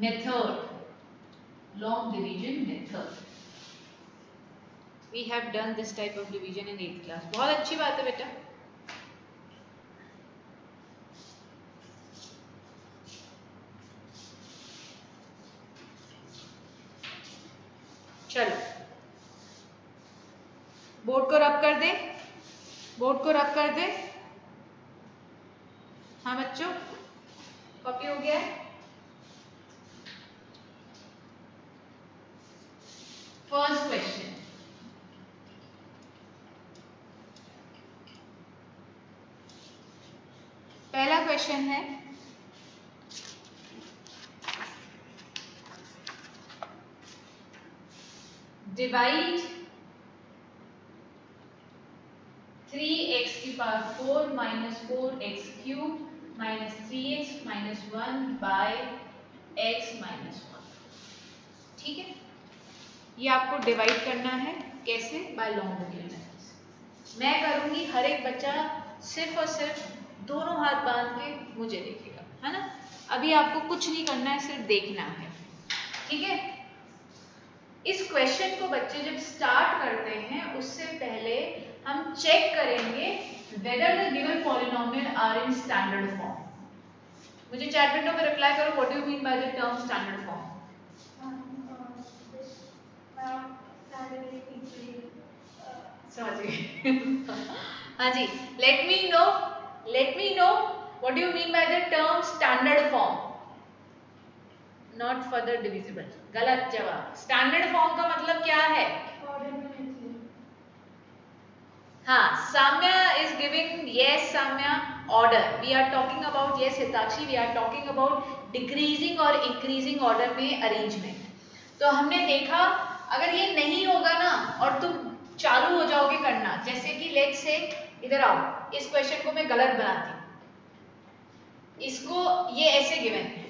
Speaker 1: method. Long division method. We have done this type of division in 8th class. बहुत अच्छी बात है बेटा. चलो, बोर्ड को रब कर दे, बोर्ड को रब कर दे. हाँ बच्चों, कॉपी हो गया है. First question. पहला क्वेश्चन है, डिवाइड 3x की power 4 minus 4x cube minus 3x minus 1 by x minus 1. ठीक है, ये आपको डिवाइड करना है. कैसे? By long division method. मैं करूंगी, हर एक बच्चा सिर्फ और सिर्फ दोनों हाथ बांध के मुझे देखेगा, है ना. अभी आपको कुछ नहीं करना है, सिर्फ देखना है. ठीक है. इस क्वेश्चन को बच्चे जब स्टार्ट करते हैं उससे पहले हम चेक करेंगे whether the given polynomial are in standard form. मुझे चैट विंडो में रिप्लाई करो, what do you mean by the term standard form? समझ गए. हाँ जी, let me know what do you mean by the term standard form. Not further divisible. गलत जवाब. Standard form का मतलब क्या है? हाँ, Samya is giving yes. Samya, order. We are talking about yes Hitakshi. We are talking about decreasing और increasing order में arrangement. तो हमने देखा अगर ये नहीं होगा ना और तुम चालू हो जाओगे करना, जैसे कि लेट्स से इधर आओ, इस क्वेश्चन को मैं गलत बनाती हूँ. इसको ये ऐसे गिवन है,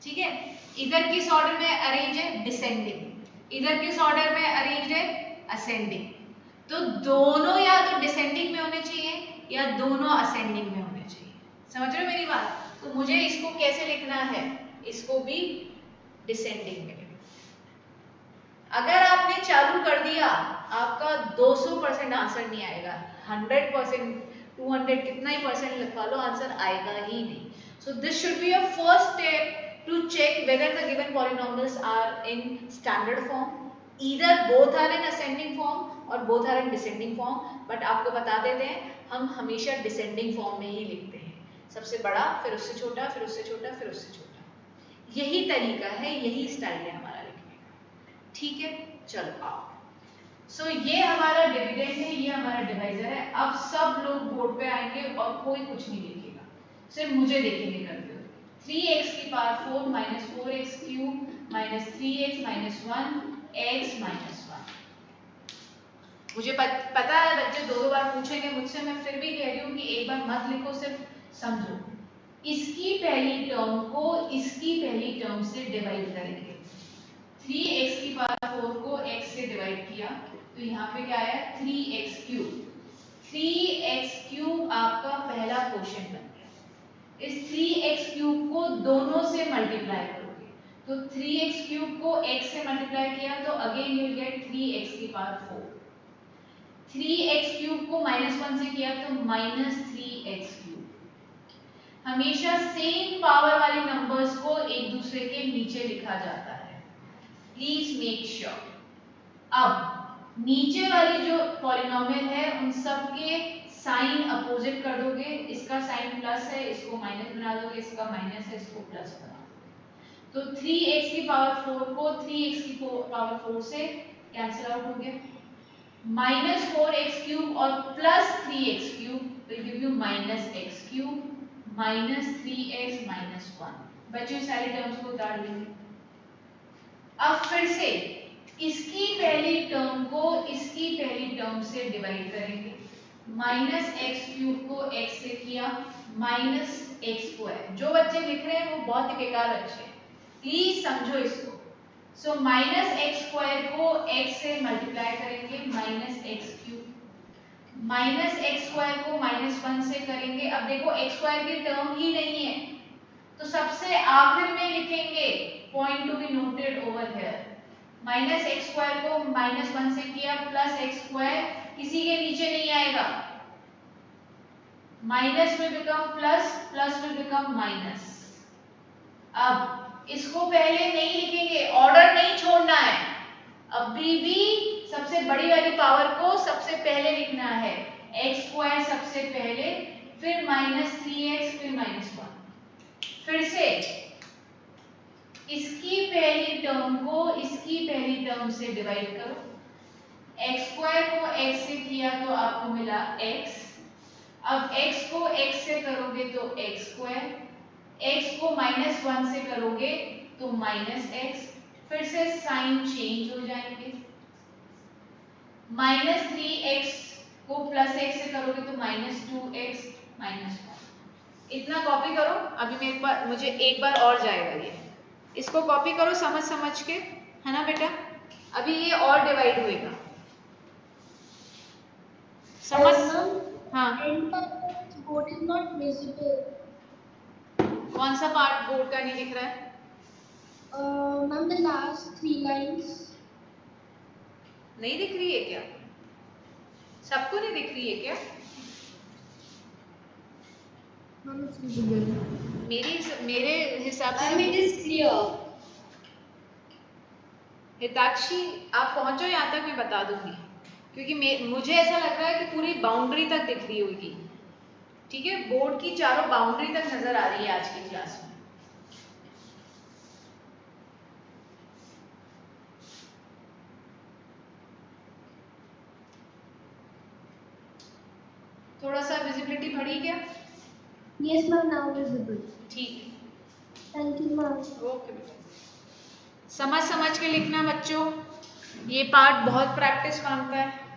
Speaker 1: ठीक है. इधर किस ऑर्डर में अरेंज है? डिसेंडिंग. इधर किस ऑर्डर में अरेंज है? असेंडिंग. तो दोनों या तो डिसेंडिंग में होने चाहिए या दोनों असेंडिंग में होने चाहिए. समझ रहे हो मेरी बात? तो मुझे इसको कैसे लिखना है? इसको भी डिसेंडिंग में. अगर आपने चालू कर दिया, आपका 200% आंसर नहीं आएगा. 100%, 200 कितना ही परसेंट लिखवा लो, आंसर आएगा ही नहीं. So this should be your first step to check whether the given polynomials are in standard form. Either both are in ascending form और both are in descending form. But आपको बता देते हैं, हम हमेशा descending form में ही लिखते हैं. सबसे बड़ा, फिर उससे छोटा, फिर उससे छोटा, फिर उससे छोटा. यही तरीका है, यही स्टाइल है हमारा लिखने का. ठीक है, चलो आओ. सो ये हमारा डिविडेंड है, ये हमारा डिवाइजर है. अब सब लोग बोर्ड पे आएंगे और कोई कुछ नहीं लिखेगा, सिर्फ मुझे देखेंगे करते हुए. 3x की power 4 minus 4x cube minus 3x minus 1 x minus 1. मुझे पता है बच्चे दो बार पूछेंगे मुझसे, मैं फिर भी कह रही हूँ कि एक बार मत लिखो, सिर्फ समझो. इसकी पहली टर्म को इसकी पहली टर्म से डिवाइड करेंगे. 3x की पावर 4 को x से डिवाइड किया तो यहाँ पे क्या आया? 3x cube. 3x क्यूब आपका पहला क्वेश्चन बन गया. इस 3x क्यूब को दोनों से मल्टीप्लाई करोगे तो 3x क्यूब को x से मल्टीप्लाई किया तो again you will get 3x की पावर 4. 3x क्यूब को -1 से किया तो -3x क्यूब. हमेशा सेम पावर वाली नंबर्स को एक दूसरे के नीचे लिखा जाता है. Please make sure. अब नीचे वाली जो पॉलिनोमियल है उन सब के साइन अपोजिट कर दोगे. इसका साइन प्लस है, इसको माइनस बना दोगे, इसका माइनस है, इसको प्लस बना दोगे. तो 3x की पावर 4 को 3x की पावर 4 से कैंसिल आउट हो गया. -4x क्यूब और +3x cube will give you minus x cube minus 3x minus 1। बच्चों सारी टर्म्स को उतार लेंगे। अब फिर से इसकी पहली टर्म को इसकी पहली टर्म से डिवाइड करेंगे। माइनस एक्स क्यूब को x से किया माइनस एक्स स्क्वायर। जो बच्चे लिख रहे हैं वो बहुत ही बेकार बच्चे हैं, प्लीज समझो इसको। सो माइनस एक्स स्क्वायर को x से मल्टीप्लाई करेंगे minus x cube minus x square को माइनस 1 से करेंगे। अब देखो एक्स स्क्वायर की टर्म ही नहीं है तो सबसे आखिर में लिखेंगे, point to be noted over here. Minus x square को माइनस 1 से किया प्लस एक्स स्क्वायर, किसी के नीचे नहीं आएगा, minus will become plus, plus will become minus. अब इसको पहले नहीं लिखेंगे, ऑर्डर नहीं छोड़ना है, अभी भी सबसे बड़ी वाली पावर को सबसे पहले लिखना है। एक्स स्क्वायर सबसे पहले, फिर माइनस 3x, फिर माइनस 1। फिर से इसकी पहली टर्म को इसकी पहली टर्म से डिवाइड करो। एक्स स्क्वायर को x से किया तो आपको मिला x। अब x को x से करोगे तो x स्क्वायर, x को माइनस 1 से करोगे तो माइनस x। फिर से साइन चेंज हो जाएंगे। माइनस 3x को प्लस x से करोगे तो माइनस 2x माइनस 1। इतना कॉपी करो, अभी मुझे एक बार और जाएगा ये, इसको कॉपी करो समझ समझ के, है ना बेटा। अभी ये और डिवाइड होएगा, समझ। हाँ,
Speaker 2: बोर्ड इज नॉट विजिबल।
Speaker 1: कौन सा पार्ट बोर्ड का नहीं दिख रहा है?
Speaker 2: मैम द लास्ट 3 लाइंस
Speaker 1: नहीं दिख रही है क्या? सबको नहीं दिख रही है क्या?
Speaker 2: Ma'am it's visible.
Speaker 1: मेरे हिसाब से
Speaker 3: Ma'am, it is clear.
Speaker 1: Hitakshi आप पहुंचो यहाँ तक, मैं बता दूंगी, क्योंकि मुझे ऐसा लग रहा है कि पूरी बाउंड्री तक दिख रही होगी। ठीक है, बोर्ड की चारों बाउंड्री तक नजर आ रही है आज की क्लास में। थोड़ा सा विजिबिलिटी बढ़ी क्या?
Speaker 2: Yes ma'am, now visible.
Speaker 1: ठीक है,
Speaker 2: थैंक यू मैम।
Speaker 1: ओके बेटा। समझ समझ के लिखना बच्चों, ये पार्ट बहुत प्रैक्टिस मांगता है।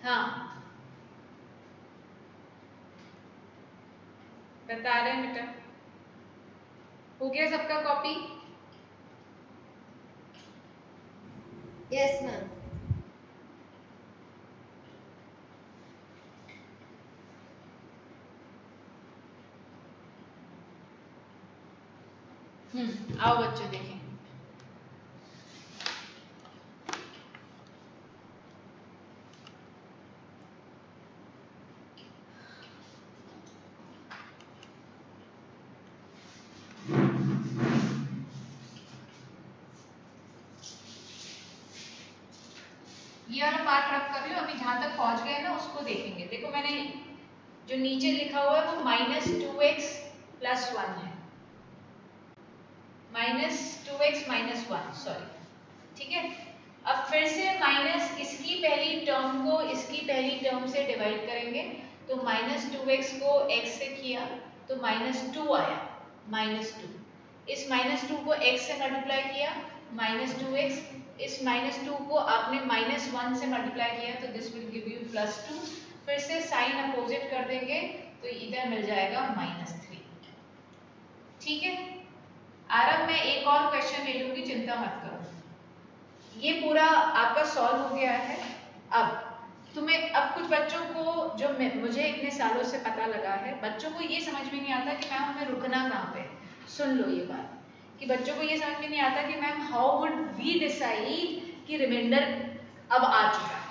Speaker 1: हाँ, बता रहे हैं बेटा। हो गया सबका कॉपी?
Speaker 3: Yes, ma'am.
Speaker 1: आओ बच्चों देखें। ये वाला पार्ट रख कर लो, अभी जहां तक पहुंच गए ना उसको देखेंगे। देखो मैंने जो नीचे लिखा हुआ है वो -2x + 1 है, -2x - 1, सॉरी। ठीक है, अब फिर से माइनस इसकी पहली टर्म को इसकी पहली टर्म से डिवाइड करेंगे तो -2x को x से किया तो -2 आया। -2। इस -2 को x से मल्टीप्लाई किया -2x, इस -2 को आपने -1 से मल्टीप्लाई किया तो दिस विल गिव यू +2। फिर से साइन अपोजिट कर देंगे तो इधर मिल जाएगा -3। ठीक है। आरब मैं एक और क्वेश्चन ले लूंगी, चिंता मत करो। ये पूरा आपका सॉल्व हो गया है। अब कुछ बच्चों को जो मुझे इतने सालों से पता लगा है, बच्चों को ये समझ में नहीं आता कि मैम हमें रुकना कहाँ पे। सुन लो ये बात कि बच्चों को ये समझ में नहीं आता कि ma'am how would we decide कि रिमाइंडर अब आ चुका है।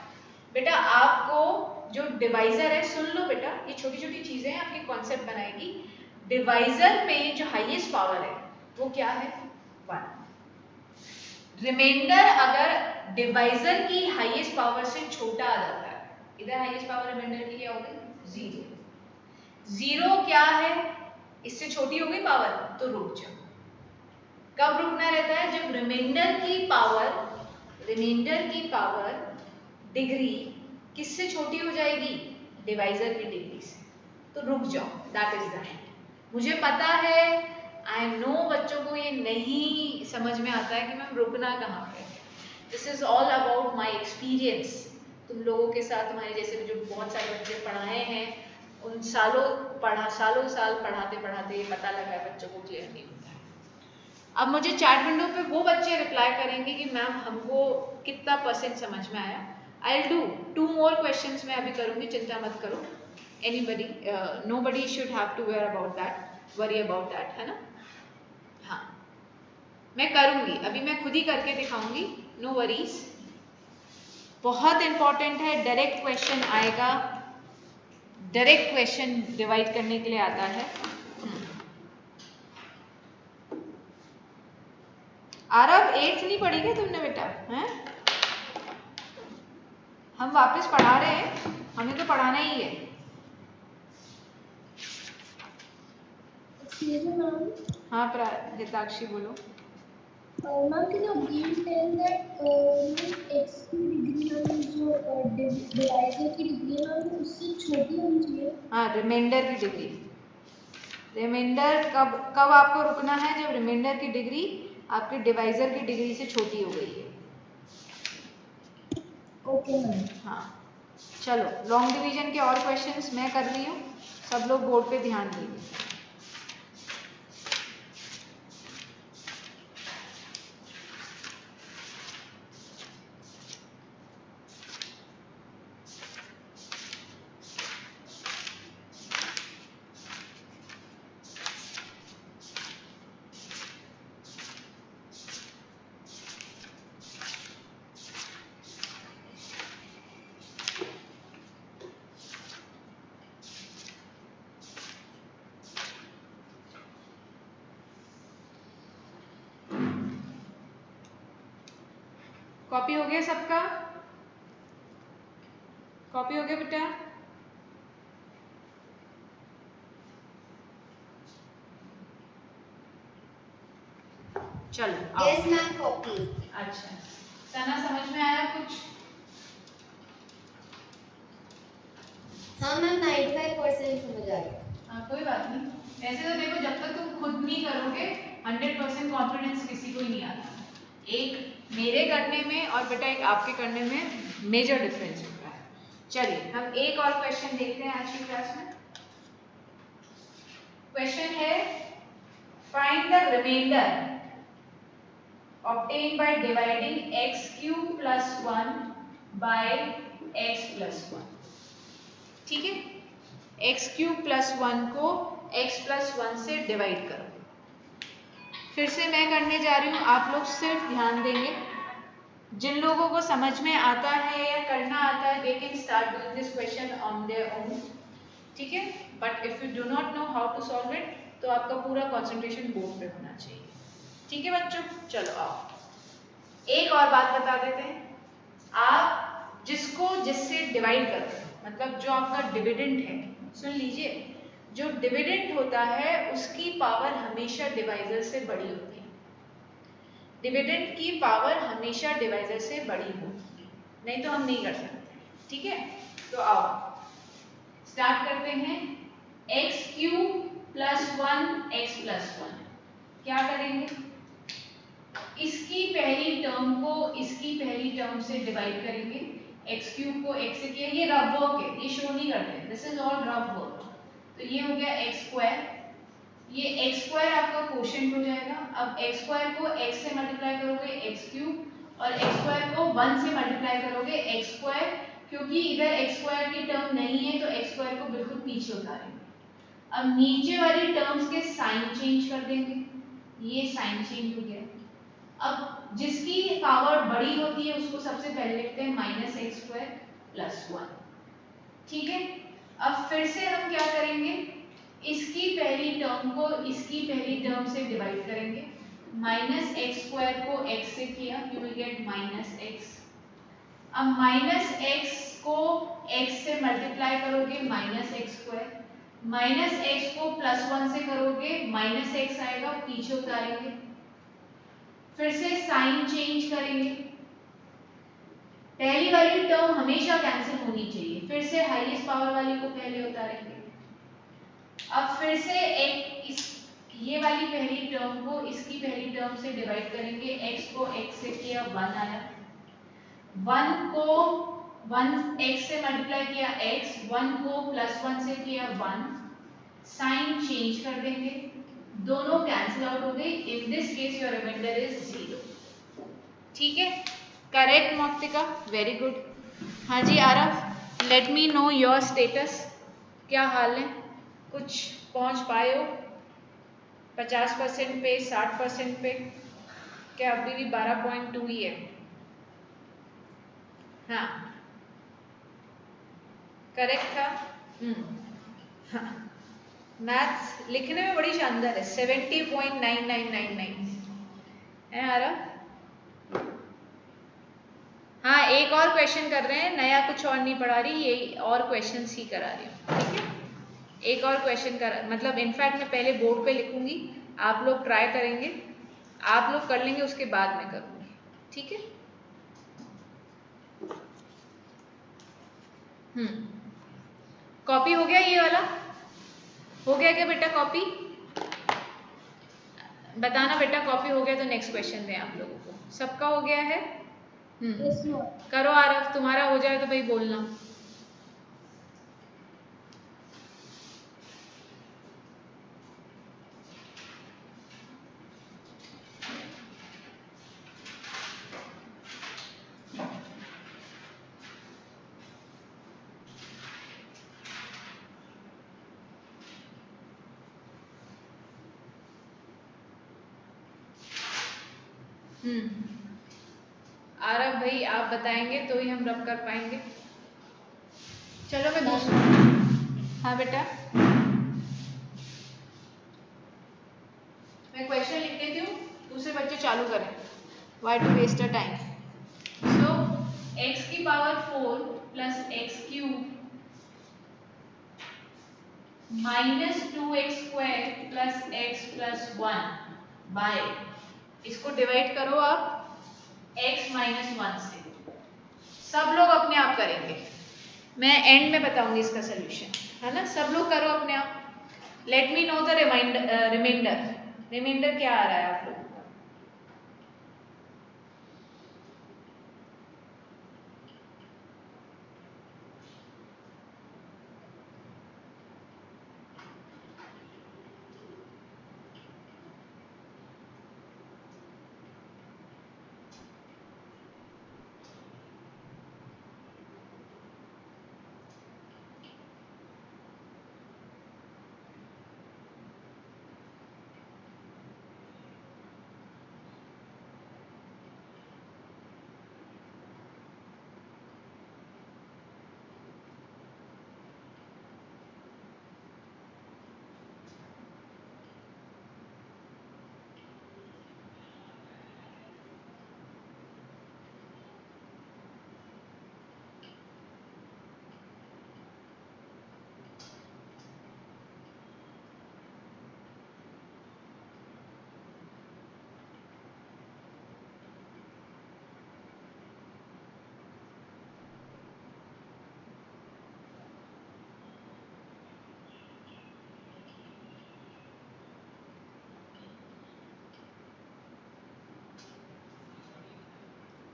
Speaker 1: बेटा आपको जो डिवाइजर है, सुन लो बेटा, ये छोटी छोटी चीजें हैं, आपके कॉन्सेप्ट बनाएगी। डिवाइजर में जो हाईएस्ट पावर है वो क्या है? 1। रिमाइंडर अगर डिवाइजर की हाईएस्ट पावर से छोटा आ जाता है, इधर हाईएस्ट पावर रिमाइंडर की क्या हो गई? 0। 0 क्या है? इससे छोटी हो गई पावर, तो रुक जाओ। कब रुकना रहता है? जब रिमाइंडर की पावर डिग्री किससे छोटी हो जाएगी? डिवाइजर की डिग्री से, तो रुक जाओ। That is that. मुझे पता है, आई नो बच्चों को ये नहीं समझ में आता है कि मैम रुकना कहाँ पे। This is all about my experience. तुम लोगों के साथ, तुम्हारे जैसे जो बहुत सारे बच्चे पढ़ाए हैं, उन सालों साल पढ़ाते पढ़ाते ये पता लगा है बच्चों को क्लियर नहीं होता है। अब मुझे चैट विंडो पे वो बच्चे रिप्लाई करेंगे कि मैम हमको कितना % समझ में आया। I will do 2 more questions मैं अभी करूँगी, चिंता मत करो। Anybody, nobody should have to worry about that, है ना? हाँ, मैं करूँगी, अभी मैं खुद ही करके दिखाऊंगी, नो वरीज। बहुत इंपॉर्टेंट है, डायरेक्ट क्वेश्चन आएगा। डायरेक्ट क्वेश्चन डिवाइड करने के लिए आता है। आरब 8th नहीं पढ़ी क्या तुमने बेटा? हैं? हम वापस पढ़ा रहे हैं, हमें तो पढ़ाना ही है। हाँ हिताक्षी बोलो।
Speaker 2: Ma'am can you again tell that x की डिग्री मैम जो डिवाइजर की डिग्री है मैम उससे छोटी होनी चाहिए?
Speaker 1: हाँ, रिमाइंडर की डिग्री। रिमाइंडर कब आपको रुकना है? जब रिमाइंडर की डिग्री आपके डिवाइजर की डिग्री से छोटी हो गई है।
Speaker 2: Okay ma'am.
Speaker 1: हाँ, चलो लॉन्ग डिवीजन के और क्वेश्चंस मैं कर रही हूँ, सब लोग बोर्ड पे ध्यान दीजिए। कॉपी हो गया सबका? कॉपी हो गया बेटा? चलो
Speaker 3: Yes ma'am, copy.
Speaker 1: अच्छा, सना समझ में आया कुछ?
Speaker 3: हाँ मैम 95% समझ आ गया।
Speaker 1: हाँ, कोई बात नहीं। ऐसे तो देखो, जब तक तुम खुद नहीं करोगे 100% कॉन्फिडेंस किसी को ही नहीं आता। एक मेरे करने में और बेटा एक आपके करने में मेजर डिफरेंस होता है। चलिए हम एक और क्वेश्चन देखते हैं आज की क्लास में। क्वेश्चन है, find the remainder obtained by dividing x cube plus 1 by x plus 1। ठीक है, x cube plus 1 को x plus 1 से डिवाइड करो। फिर से मैं करने जा रही हूँ, आप लोग सिर्फ ध्यान देंगे। जिन लोगों को समझ में आता है या करना आता है, they can start doing this question on their own, ठीक है? But if you do not know how to solve it, तो आपका पूरा concentration बोर्ड पे होना चाहिए। ठीक है बच्चों, चलो आओ एक और बात बता देते हैं। आप जिससे डिवाइड करते हो, मतलब जो आपका डिविडेंड है, सुन लीजिए, जो डिविडेंड होता है उसकी पावर हमेशा डिवाइजर से बड़ी होती है। डिविडेंड की पावर हमेशा डिवाइजर से बड़ी होगी, नहीं तो हम नहीं कर सकते। ठीक है, तो आओ स्टार्ट करते हैं। x³ +1 x +1। क्या करेंगे, इसकी पहली टर्म को इसकी पहली टर्म से डिवाइड करेंगे, x³ को x से किया, ये रफ वर्क है, ये शो नहीं करते, this is all rough work. तो ये हो गया x², ये x² आपका क्वोशिएंट हो जाएगा। अब x² को x से मल्टीप्लाई करोगे x³ और x² को 1 से मल्टीप्लाई करोगे x², क्योंकि इधर x² की टर्म नहीं है तो x² को बिल्कुल पीछे उतारेंगे। अब नीचे वाली टर्म्स के साइन चेंज कर देंगे, ये साइन चेंज हो गया। अब जिसकी पावर बड़ी होती है उसको सबसे पहले लिखते हैं -x² + 1, ठीक है। अब फिर से हम क्या करेंगे, इसकी पहली टर्म को इसकी पहली टर्म से डिवाइड करेंगे, -x² को x से किया, यू विल गेट -x। अब -x को x से मल्टीप्लाई करोगे -x², -x को +1 से करोगे -x आएगा, पीछे उतारेंगे, फिर से साइन चेंज करेंगे, पहली वाली टर्म हमेशा कैंसिल होनी चाहिए, फिर से हाईएस्ट पावर वाली को पहले उतारेंगे। अब फिर से ये वाली पहली टर्म को इसकी पहली टर्म से डिवाइड करेंगे, x को x से किया 1 आया, 1 को 1 x से मल्टीप्लाई किया x, 1 को +1 से किया 1, साइन चेंज कर देंगे, दोनों कैंसिल आउट हो गई। In this case your remainder is 0, ठीक है, करेक्ट मौक्तिका, वेरी गुड। हाँ जी Aarav, let me know your status, क्या हाल है, कुछ पहुंच पाए हो 50% पे, 60% पे, क्या अभी भी 12.2 ही है? हाँ करेक्ट था। हाँ मैथ्स लिखने में बड़ी शानदार है, 70.9999 है आरव। हाँ एक और क्वेश्चन कर रहे हैं, नया कुछ और नहीं पढ़ा रही, यही और क्वेश्चंस ही करा रही हूँ, ठीक है। एक और क्वेश्चन कर, मतलब इनफैक्ट मैं पहले बोर्ड पे लिखूंगी, आप लोग ट्राई करेंगे, आप लोग कर लेंगे उसके बाद मैं करूंगी, ठीक है। कॉपी हो गया, ये वाला हो गया क्या बेटा, कॉपी बताना बेटा, कॉपी हो गया तो नेक्स्ट क्वेश्चन दें आप लोगों को, सबका हो गया है? करो आरव, तुम्हारा हो जाए तो भाई बोलना। आरव भाई आप बताएंगे तो ही हम रब कर पाएंगे। चलो मैं दूसरा, हाँ बेटा मैं क्वेश्चन लिख देती हूँ, दूसरे बच्चे चालू करें, why to waste a time. So x की power 4 + x³ -2x² + x + 1 by, इसको डिवाइड करो आप x - 1 से, सब लोग अपने आप करेंगे, मैं एंड में बताऊंगी इसका सोल्यूशन, है ना, सब लोग करो अपने आप। Let me know the remainder क्या आ रहा है आप लोगों का।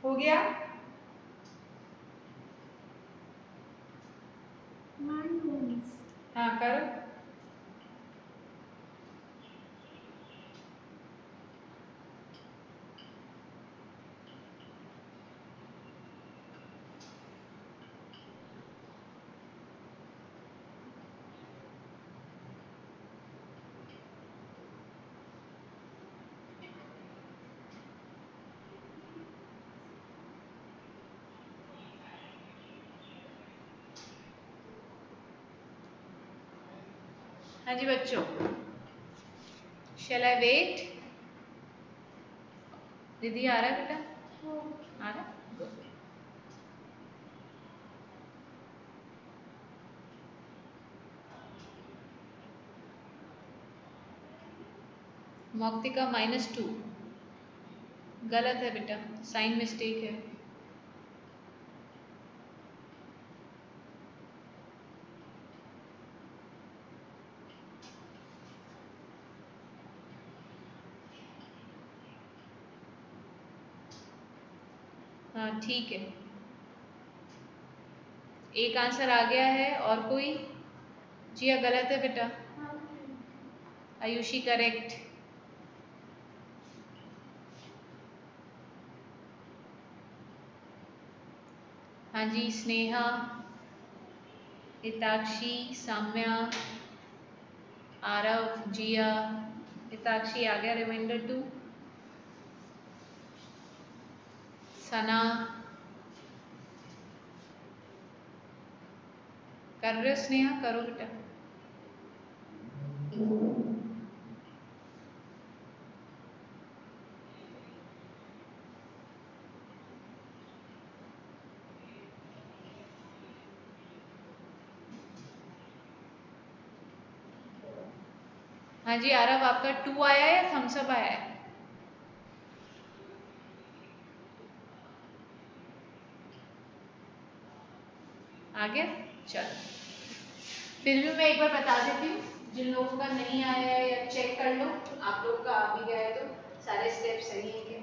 Speaker 1: हो गया? हाँ करो। हाँ जी बच्चों, शैल आई वेट? दीदी आ रहा है बेटा? आ रहा? Good. मौक्तिका -2 गलत है बेटा, साइन मिस्टेक है। हाँ ठीक है, एक आंसर आ गया है। और कोई? जिया गलत है बेटा। आयुषी करेक्ट। हाँ जी, स्नेहा, हिताक्षी, साम्या, आरव, जिया। हिताक्षी आ गया रिमाइंडर 2। सना कर रहे हो? स्नेहा करो बेटा। हाँ जी आरव, आपका 2 आया है या थम्सअप आया है? आ गया? चलो, फिर भी मैं एक बार बता देती हूँ, जिन लोगों का नहीं आया है या चेक कर लो, आप लोग का आ भी गया है तो सारे स्टेप सही है क्या?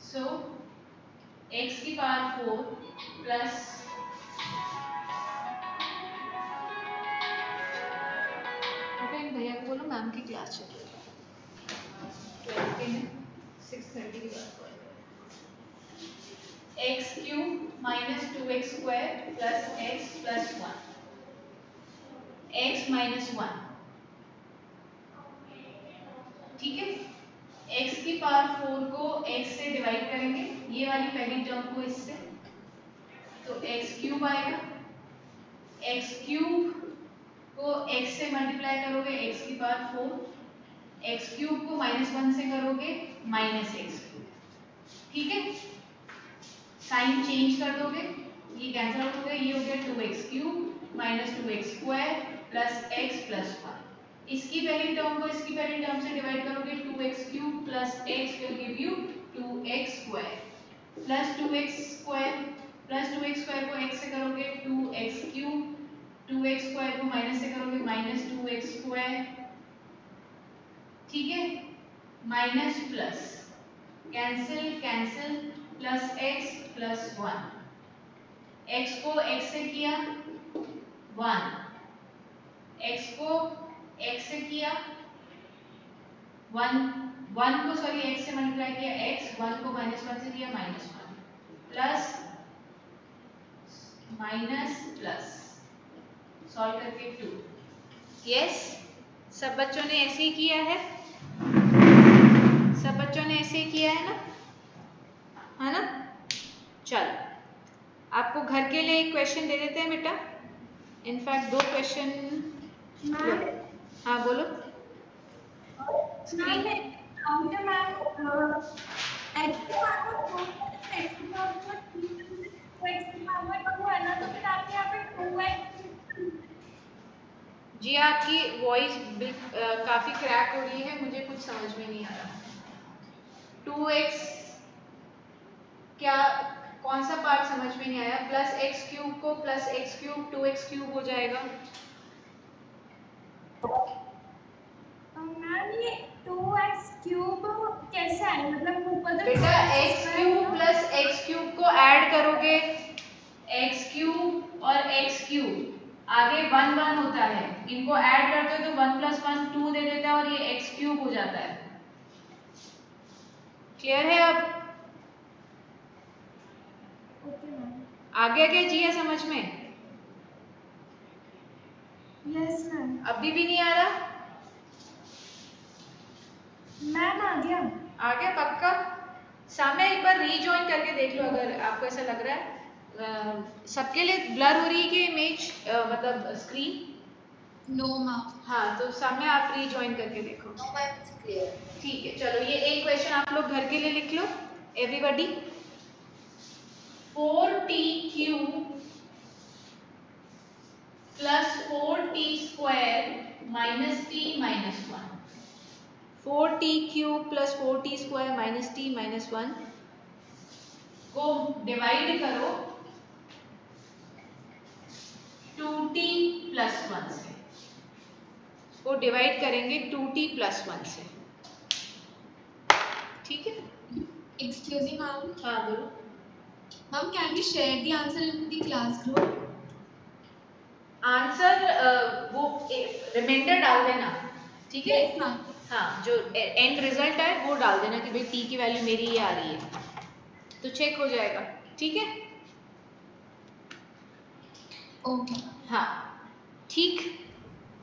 Speaker 1: सो x की पावर 4 प्लस भैया को बोलो मैम की क्लास चल रही है 12 के हैं, 6:30 की बात कर x³ minus 2x² plus x plus 1 x minus 1, ठीक है। x की पावर 4 को x से डिवाइड करेंगे, ये वाली पहली टर्म को इससे, तो x³ आएगा। x³ को x से मल्टीप्लाई करोगे x की पावर 4, x³ को -1 से करोगे -x³, ठीक है। साइन चेंज कर दोगे, ये कैंसिल आउट हो गया, ये हो गया 2x³ minus 2x² plus x plus 1। इसकी पहली टर्म को इसकी पहली टर्म से डिवाइड करोगे, 2x³ plus x will give you 2x² plus 2x² को x से करोगे 2x³, 2x² को माइनस से करोगे -2x², ठीक है। Minus plus cancel cancel plus x plus 1, x को x से किया 1, x को x से किया 1 को सॉरी x से मल्टीप्लाई किया x, 1 को -1 से किया -1 प्लस माइनस प्लस सॉल्व करके 2। यस, सब बच्चों ने ऐसे ही किया है? सब बच्चों ने ऐसे ही किया है ना? चलो, आपको घर के लिए एक क्वेश्चन दे देते हैं बेटा, इनफैक्ट 2 क्वेश्चन। हाँ बोलो। जी आपकी वॉइस काफी क्रैक हो रही है, मुझे कुछ समझ में नहीं आ रहा। 2x क्या, कौन सा पार्ट समझ में नहीं आया? प्लस x³ को प्लस x³ 2x³ हो जाएगा,
Speaker 2: मैम ये 2x क्यूब कैसे आए, मतलब ऊपर तो
Speaker 1: बेटा x cube plus x cube को ऐड करोगे, एक्स क्यूब और एक्स क्यूब आगे 1 1 होता है, इनको ऐड करते हो तो 1 + 1 2 दे देता है और ये एक्स क्यूब हो जाता है। क्लियर है? अब
Speaker 2: ओके मैम।
Speaker 1: आगे क्या जी है समझ में?
Speaker 2: Yes ma'am.
Speaker 1: अभी भी नहीं आ रहा?
Speaker 2: मैम आ गया।
Speaker 1: आ गया पक्का? सामने एक बार रीजॉइन करके देख लो अगर आपको ऐसा लग रहा है। सबके लिए ब्लर हो रही है कि इमेज मतलब स्क्रीन?
Speaker 2: No ma'am.
Speaker 1: हाँ तो सामने आप रीजॉइन करके देखो।
Speaker 3: No, ma'am, it's clear.
Speaker 1: ठीक है, चलो ये एक क्वेश्चन आप लोग घर के लिए लिख लो everybody. 4t³ plus 4t² minus t minus 1। 4t³ plus 4t² minus t minus 1 को डिवाइड करो 2t प्लस 1 से। को डिवाइड करेंगे 2t प्लस 1 से। ठीक है?
Speaker 2: Excuse me, ma'am.
Speaker 1: हाँ बोलो।
Speaker 2: Ma'am, can we share the answer in the class group?
Speaker 1: Answer वो रिमाइंडर डाल देना, ठीक है?
Speaker 2: Yes, ma'am.
Speaker 1: हाँ जो एंड रिजल्ट है वो डाल देना कि भाई t की वैल्यू मेरी ये आ रही है, तो चेक हो जाएगा। ठीक है?
Speaker 2: Okay.
Speaker 1: हाँ ठीक।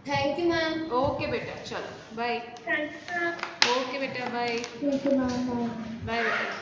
Speaker 3: Thank you, ma'am.
Speaker 1: ओके बेटा चलो bye.
Speaker 2: Thank you, ma'am.
Speaker 1: Okay बेटा bye.
Speaker 2: Thank you, ma'am.
Speaker 1: Bye बेटा।